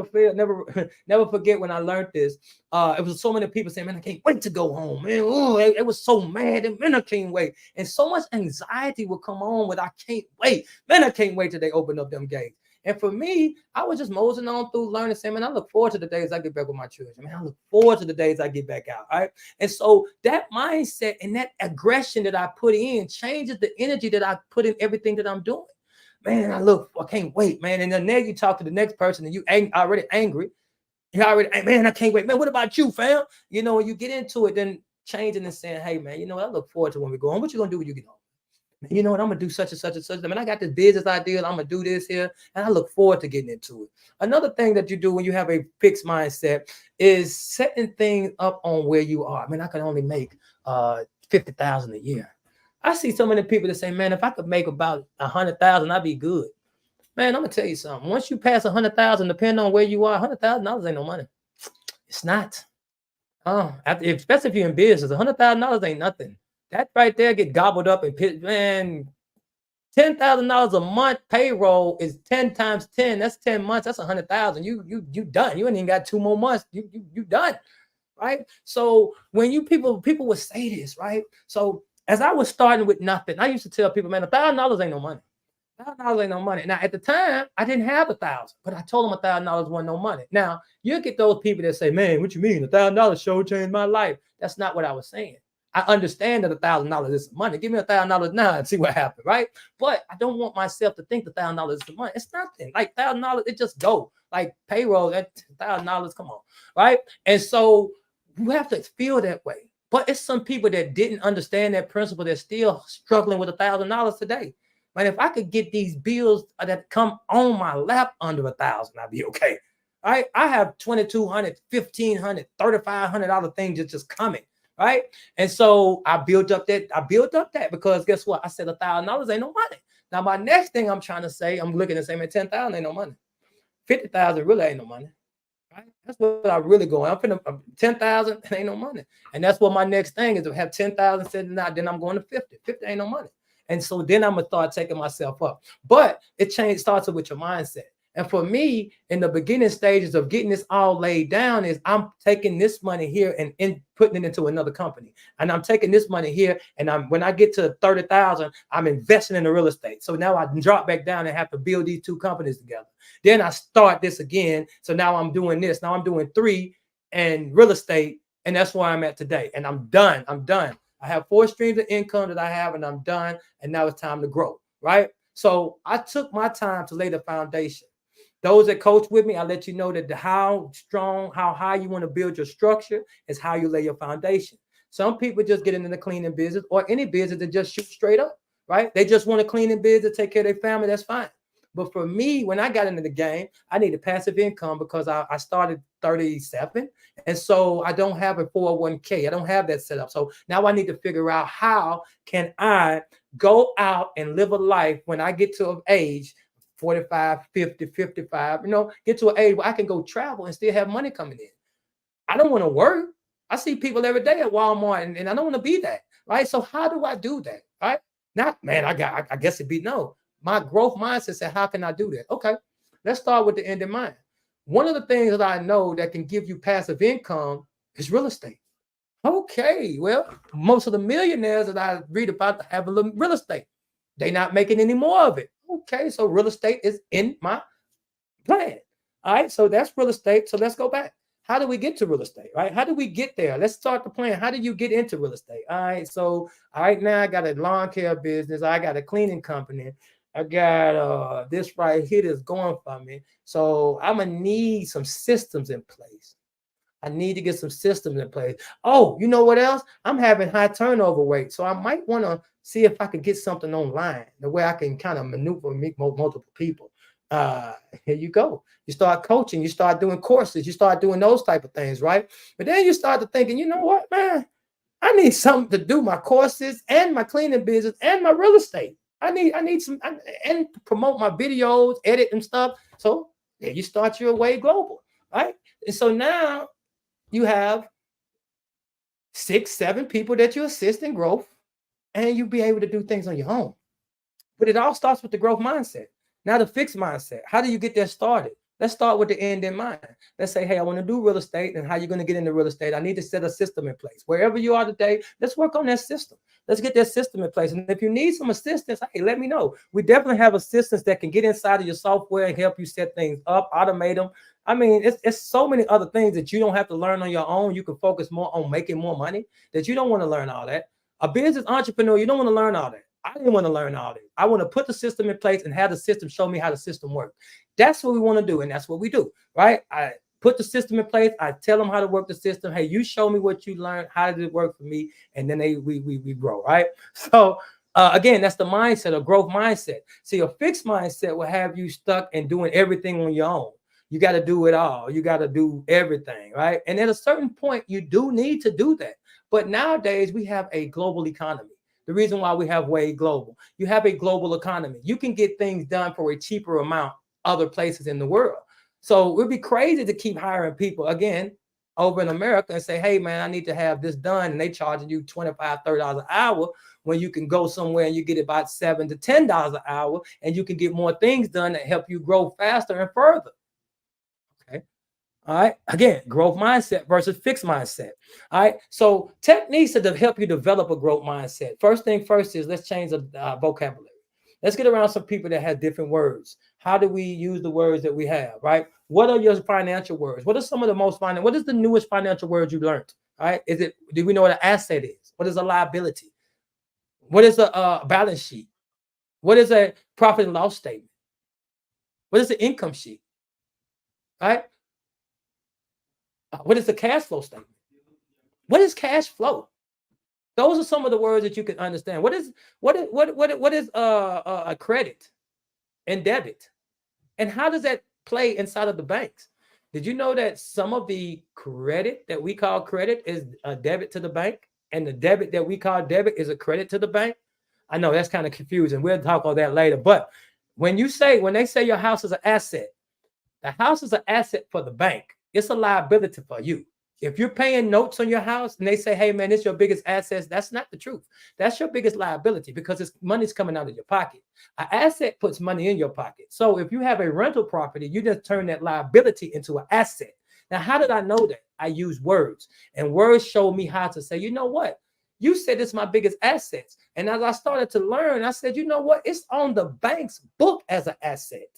fail, never never forget when I learned this. It was so many people saying, "Man, I can't wait to go home, man." Oh, it was so mad, and man, I can't wait, and so much anxiety would come on with, "I can't wait, man, I can't wait till they open up them gates." And for me, I was just moseying on through learning, saying, "Man, I look forward to the days I get back with my children. Man, I look forward to the days I get back out." Right. And so that mindset and that aggression that I put in changes the energy that I put in everything that I'm doing. Man, I can't wait, man. And then you talk to the next person and you already angry. You already, hey, man, I can't wait. Man, what about you, fam? When you get into it, then changing and saying, hey, man, I look forward to when we go on. What you gonna do when you get home? You know what? I'm gonna do such and such and such. I mean, I got this business idea. I'm gonna do this here, and I look forward to getting into it. Another thing that you do when you have a fixed mindset is setting things up on where you are. I mean, I can only make 50,000 a year. I see so many people that say, "Man, if I could make about 100,000, I'd be good." Man, I'm gonna tell you something. Once you pass 100,000, depending on where you are, $100,000 ain't no money. It's not. Especially if you're in business, $100,000 ain't nothing. That right there get gobbled up and man. $10,000 a month payroll is 10 times 10. That's 10 months. That's 100,000. You done. You ain't even got 2 more months. You done, right? So when people would say this, right? So as I was starting with nothing, I used to tell people, man, $1,000 ain't no money. $1,000 ain't no money. Now at the time, I didn't have 1,000, but I told them $1,000 wasn't no money. Now you get those people that say, "Man, what you mean? $1,000 sure changed my life." That's not what I was saying. I understand that $1,000 is money. Give me $1,000 now and see what happens, right? But I don't want myself to think $1,000 is the money. It's nothing. Like $1,000, it just go. Like payroll, that $1,000, come on, right? And so you have to feel that way. But it's some people that didn't understand that principle. They're still struggling with $1,000 today. Man, if I could get these bills that come on my lap under 1,000, I'd be okay. Right? I have 2,200, 1,500, $3,500 things just coming. Right. And so I built up that because guess what? I said $1,000 ain't no money. Now, my next thing I'm trying to say, I'm looking at saying, man, 10,000 ain't no money. 50,000 really ain't no money. Right? That's what I really go. I'm finna 10,000 ain't no money. And that's what my next thing is to have 10,000 sitting out. Then I'm going to 50. 50 ain't no money. And so then I'm gonna start taking myself up. But starts with your mindset. And for me, in the beginning stages of getting this all laid down, is I'm taking this money here and putting it into another company. And I'm taking this money here, and when I get to 30,000, I'm investing in the real estate. So now I drop back down and have to build these 2 companies together. Then I start this again. So now I'm doing this. Now I'm doing 3 and real estate, and that's where I'm at today. And I'm done. I have 4 streams of income that I have, and I'm done. And now it's time to grow, right? So I took my time to lay the foundation. Those that coach with me, I let you know that how strong, how high you want to build your structure is how you lay your foundation. Some people just get into the cleaning business or any business and just shoot straight up, right? They just want to clean in business, take care of their family. That's fine. But for me, when I got into the game, I needed passive income because I started 37. And so I don't have a 401k. I don't have that set up. So now I need to figure out how can I go out and live a life when I get to an age 45, 50, 55, get to an age where I can go travel and still have money coming in. I don't want to work. I see people every day at Walmart, and I don't want to be that, right? So how do I do that, right? Not, man, I guess it'd be no. My growth mindset said, how can I do that? Okay, let's start with the end in mind. One of the things that I know that can give you passive income is real estate. Okay, well, most of the millionaires that I read about have a little real estate. They not making any more of it. Okay, so real estate is in my plan. All right, so that's real estate. So let's go back. How do we get to real estate? Right? How do we get there? Let's start the plan. How do you get into real estate? All right, so right now I got a lawn care business. I got a cleaning company. I got this right here that's going for me. So I'm gonna need some systems in place. I need to get some systems in place. Oh, you know what else? I'm having high turnover rate. So I might want to see if I can get something online, the way I can kind of maneuver and meet multiple people. Uh, Here you go. You start coaching, you start doing courses, you start doing those type of things, right? But then you start to thinking, you know what, man? I need something to do my courses and my cleaning business and my real estate. I need some and promote my videos, edit and stuff. So yeah, you start your way global, right? And so now you have 6, 7 people that you assist in growth, and you be able to do things on your own. But it all starts with the growth mindset. Now, the fixed mindset. How do you get that started? Let's start with the end in mind. Let's say, hey, I want to do real estate, and how you're going to get into real estate. I need to set a system in place. Wherever you are today, let's work on that system. Let's get that system in place. And if you need some assistance, hey, let me know. We definitely have assistants that can get inside of your software and help you set things up, automate them. I mean, it's so many other things that you don't have to learn on your own. You can focus more on making more money, that you don't want to learn all that. A business entrepreneur, you don't want to learn all that. I didn't want to learn all that. I want to put the system in place and have the system show me how the system works. That's what we want to do, and that's what we do, right? I put the system in place. I tell them how to work the system. Hey, you show me what you learned. How did it work for me? And then we grow, right? So again, that's the mindset, a growth mindset. See, a fixed mindset will have you stuck and doing everything on your own. You got to do it all. You got to do everything, right? And at a certain point, you do need to do that. But nowadays, we have a global economy. The reason why we have W.A.D.E Global, you have a global economy. You can get things done for a cheaper amount other places in the world. So it would be crazy to keep hiring people again over in America and say, hey, man, I need to have this done. And they charging you $25, $30 an hour when you can go somewhere and you get about $7 to $10 an hour and you can get more things done that help you grow faster and further. Okay. All right. Again, growth mindset versus fixed mindset. All right. So techniques to help you develop a growth mindset. First thing first is let's change the vocabulary. Let's get around some people that have different words. How do we use the words that we have? Right. What are your financial words? What are some of the most financial? What is the newest financial words you learned? All right. Is it? Do we know what an asset is? What is a liability? What is a balance sheet? What is a profit and loss statement? What is the income sheet? All right. What is the cash flow statement? What is cash flow? Those are some of the words that you can understand. What is a credit and debit, and how does that play inside of the banks? Did you know that some of the credit that we call credit is a debit to the bank, and the debit that we call debit is a credit to the bank? I know that's kind of confusing. We'll talk about that later. But when they say your house is an asset, the house is an asset for the bank. It's a liability for you. If you're paying notes on your house and they say, hey, man, it's your biggest assets, that's not the truth. That's your biggest liability because it's money's coming out of your pocket. An asset puts money in your pocket. So if you have a rental property, you just turn that liability into an asset. Now, how did I know that? I use words, and words show me how to say, you know what? You said it's my biggest assets. And as I started to learn, I said, you know what? It's on the bank's book as an asset.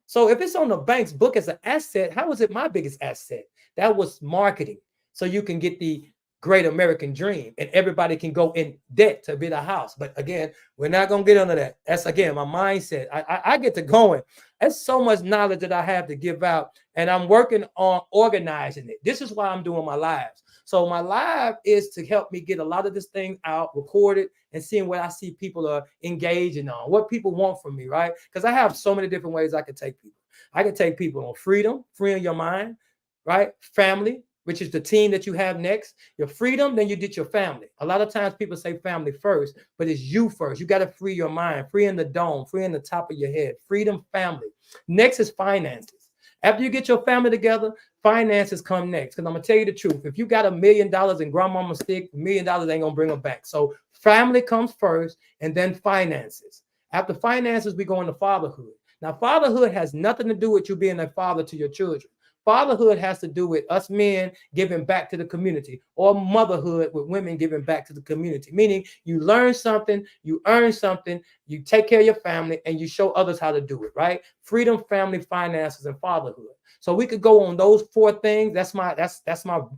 So if it's on the bank's book as an asset, how is it my biggest asset? That was marketing. So you can get the great American dream and everybody can go in debt to build a house. But again, we're not going to get into that. That's again, my mindset. I get to going. There's so much knowledge that I have to give out and I'm working on organizing it. This is why I'm doing my lives. So my live is to help me get a lot of this thing out, recorded, and seeing what I see people are engaging on, what people want from me, right? Because I have so many different ways I can take people. I can take people on freedom, freeing your mind, right? Family, which is the team that you have next. Your freedom, then you get your family. A lot of times people say family first, but it's you first. You got to free your mind, free in the dome, free in the top of your head. Freedom, family. Next is finances. After you get your family together, finances come next. Because I'm going to tell you the truth. If you got $1 million and grandmama sick, $1 million ain't going to bring them back. So family comes first and then finances. After finances, we go into fatherhood. Now, fatherhood has nothing to do with you being a father to your children. Fatherhood has to do with us men giving back to the community, or motherhood with women giving back to the community. Meaning you learn something, you earn something, you take care of your family, and you show others how to do it, right? Freedom, family, finances, and fatherhood. So we could go on those four things. That's my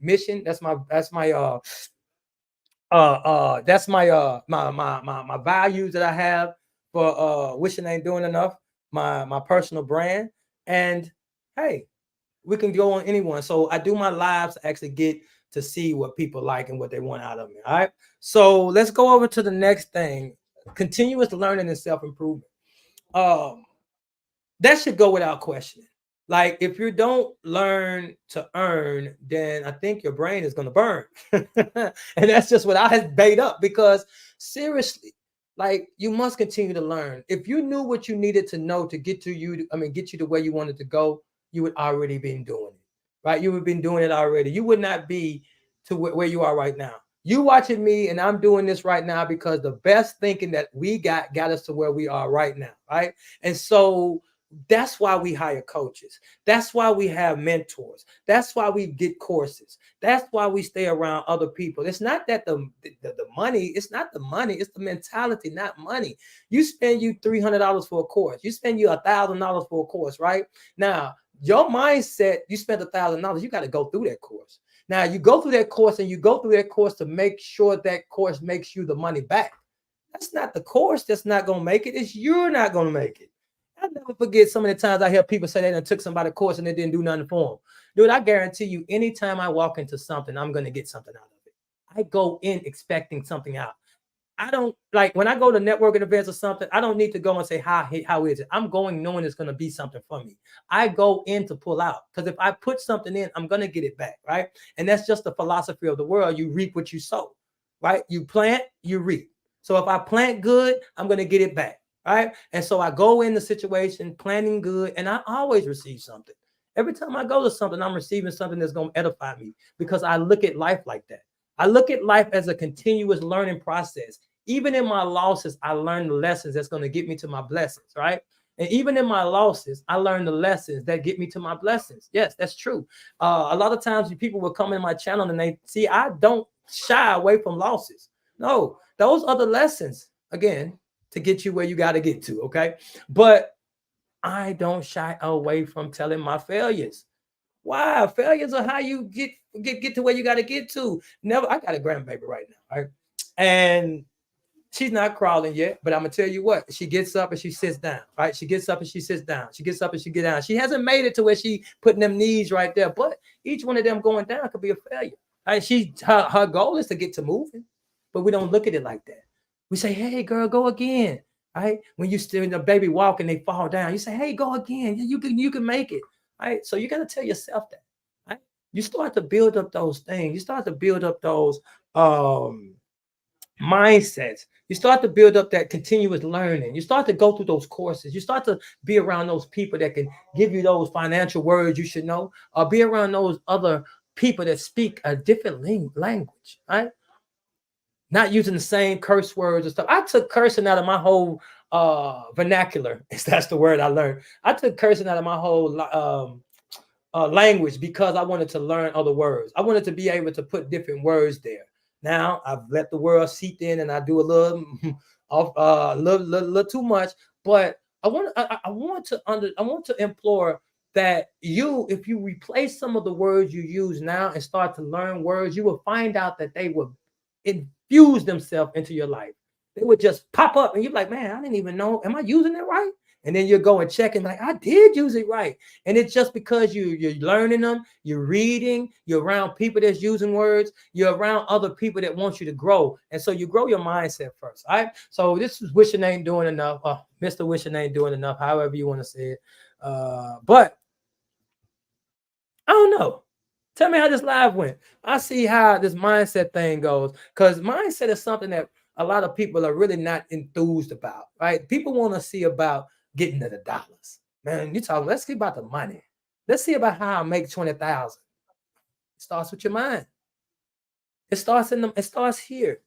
mission. That's my values that I have for wishing ain't doing enough, my personal brand. And hey, we can go on anyone. So I do my lives to actually get to see what people like and what they want out of me. All right. So let's go over to the next thing. Continuous learning and self-improvement. Um, that should go without question. Like if you don't learn to earn, then I think your brain is gonna burn. And that's just what I had bait up because seriously, like you must continue to learn. If you knew what you needed to know to get to you, I mean get you to where you wanted to go, you would already been doing it. Right? You would have been doing it already. You would not be to where you are right now. You watching me and I'm doing this right now because the best thinking that we got us to where we are right now, right? And so that's why we hire coaches. That's why we have mentors. That's why we get courses. That's why we stay around other people. It's not that the money, it's not the money, it's the mentality, not money. You spend you $300 for a course. You spend you $1,000 for a course, right? Now, your mindset, you spent $1,000, you got to go through that course. Now, you go through that course and you go through that course to make sure that course makes you the money back. That's not the course that's not going to make it. It's you're not going to make it. I'll never forget some of the times I hear people say they done took somebody course and they didn't do nothing for them. Dude, I guarantee you, anytime I walk into something, I'm going to get something out of it. I go in expecting something out. I don't like when I go to networking events or something. I don't need to go and say how is it. I'm going knowing it's going to be something for me. I go in to pull out because if I put something in, I'm going to get it back, right? And that's just the philosophy of the world. You reap what you sow, right? You plant, you reap. So if I plant good, I'm going to get it back, right? And so I go in the situation planting good, and I always receive something. Every time I go to something, I'm receiving something that's going to edify me because I look at life like that. I look at life as a continuous learning process. Even in my losses, I learn the lessons that's going to get me to my blessings, right? And even in my losses, I learn the lessons that get me to my blessings. Yes, that's true. A lot of times people will come in my channel and they see I don't shy away from losses. No, those are the lessons, again, to get you where you got to get to, okay? But I don't shy away from telling my failures. Why? Failures are how you get to where you got to get to. Never. I got a grandbaby right now, right? And she's not crawling yet, but I'm gonna tell you what. She gets up and she sits down, right? She gets up and she sits down. She gets up and she gets down. She hasn't made it to where she putting them knees right there, but each one of them going down could be a failure. Right? Her goal is to get to moving, but we don't look at it like that. We say, "Hey, girl, go again." Right? When you still in the baby walk and they fall down, you say, "Hey, go again. You can make it." Right? So you got to tell yourself that. Right? You start to build up those things. You start to build up those um mindsets. You start to build up that continuous learning. You start to go through those courses. You start to be around those people that can give you those financial words you should know, or be around those other people that speak a different language, right? Not using the same curse words and stuff. I took cursing out of my whole vernacular, if that's the word I learned. I took cursing out of my whole language because I wanted to learn other words. I wanted to be able to put different words there. Now I've let the world seep in, and I do a little off, little too much. But I want to implore that if you replace some of the words you use now and start to learn words, you will find out that they will infuse themselves into your life. They would just pop up, and you're like, man, I didn't even know. Am I using it right? And then you go and check and like, I did use it right. And it's just because you're learning them, you're reading, you're around people that's using words, you're around other people that want you to grow. And so you grow your mindset first. All right. So this is wishing ain't doing enough. Mr. Wishing ain't doing enough, however you want to say it. But I don't know. Tell me how this live went. I see how this mindset thing goes. Because mindset is something that a lot of people are really not enthused about, right? People want to see about getting to the dollars. Man, let's see about the money. Let's see about how I make 20,000. It starts with your mind. It starts here.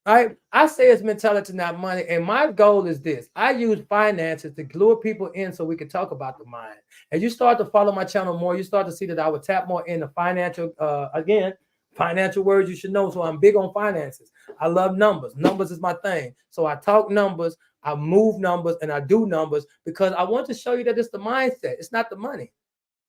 Right? I say it's mentality, not money. And my goal is this: I use finances to lure people in so we can talk about the mind. As you start to follow my channel more, you start to see that I would tap more into financial, again, financial words you should know. So I'm big on finances. I love numbers. Numbers is my thing. So I talk numbers, I move numbers, and I do numbers because I want to show you that it's the mindset. It's not the money.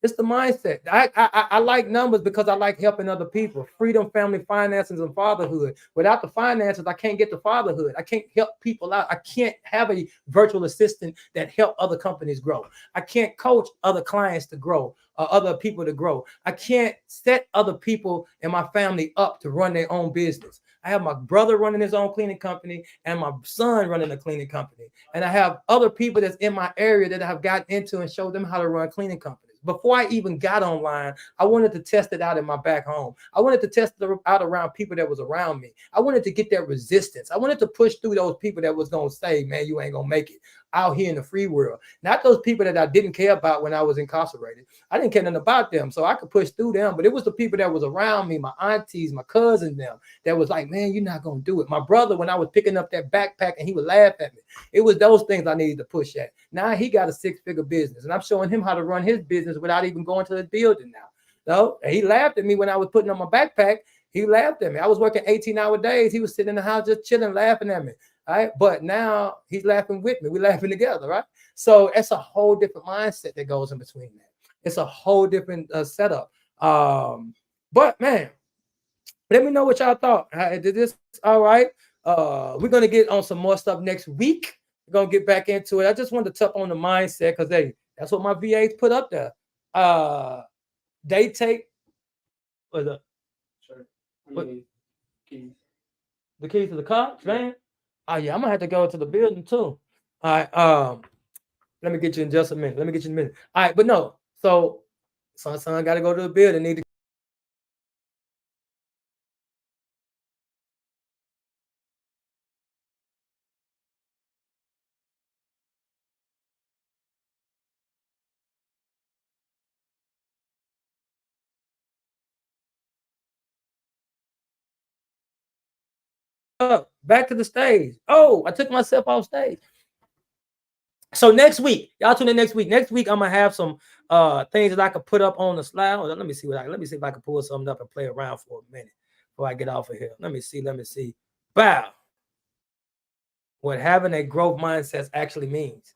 It's the mindset. I like numbers because I like helping other people. Freedom, family, finances, and fatherhood. Without the finances, I can't get the fatherhood. I can't help people out. I can't have a virtual assistant that help other companies grow. I can't coach other clients to grow or other people to grow. I can't set other people in my family up to run their own business. I have my brother running his own cleaning company and my son running a cleaning company. And I have other people that's in my area that I have gotten into and showed them how to run cleaning companies. Before I even got online, I wanted to test it out in my back home. I wanted to test it out around people that was around me. I wanted to get that resistance. I wanted to push through those people that was going to say, man, you ain't going to make it out here in the free world. Not those people that I didn't care about when I was incarcerated. I didn't care nothing about them, so I could push through them. But it was the people that was around me, my aunties, my cousins, them, that was like, man, you're not going to do it. My brother, when I was picking up that backpack and he would laugh at me, it was those things I needed to push at. Now he got a 6-figure business, and I'm showing him how to run his business without even going to the building now. So he laughed at me when I was putting on my backpack. He laughed at me. I was working 18-hour days. He was sitting in the house just chilling, laughing at me. Right. But now he's laughing with me. We're laughing together. Right. So it's a whole different mindset that goes in between that. It's a whole different setup. But man, let me know what y'all thought. Did this all right? We're gonna get on some more stuff next week. We're gonna get back into it. I just wanted to touch on the mindset because that's what my VAs put up there. They take the sure. Keys. The keys to the car, man. Oh yeah, I'm gonna have to go to the building too. All right. Let me get you in just a minute. Let me get you in a minute. All right, but no. So son got to go to the building. Need to back to the stage. Oh, I took myself off stage. So next week, y'all tune in next week. Next week, I'm gonna have some things that I could put up on the slide. Let me see let me see if I can pull something up and play around for a minute before I get off of here. Let me see. Bow. What having a growth mindset actually means.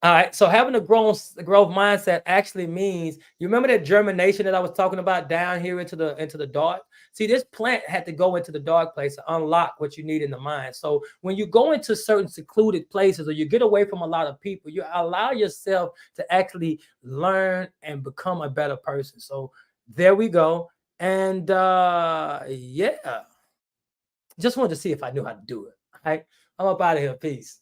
All right. So having a growth mindset actually means, you remember that germination that I was talking about down here into the dark? See, this plant had to go into the dark place to unlock what you need in the mind. So when you go into certain secluded places or you get away from a lot of people, you allow yourself to actually learn and become a better person. So there we go. And yeah, just wanted to see if I knew how to do it. All right. I'm up out of here. Peace.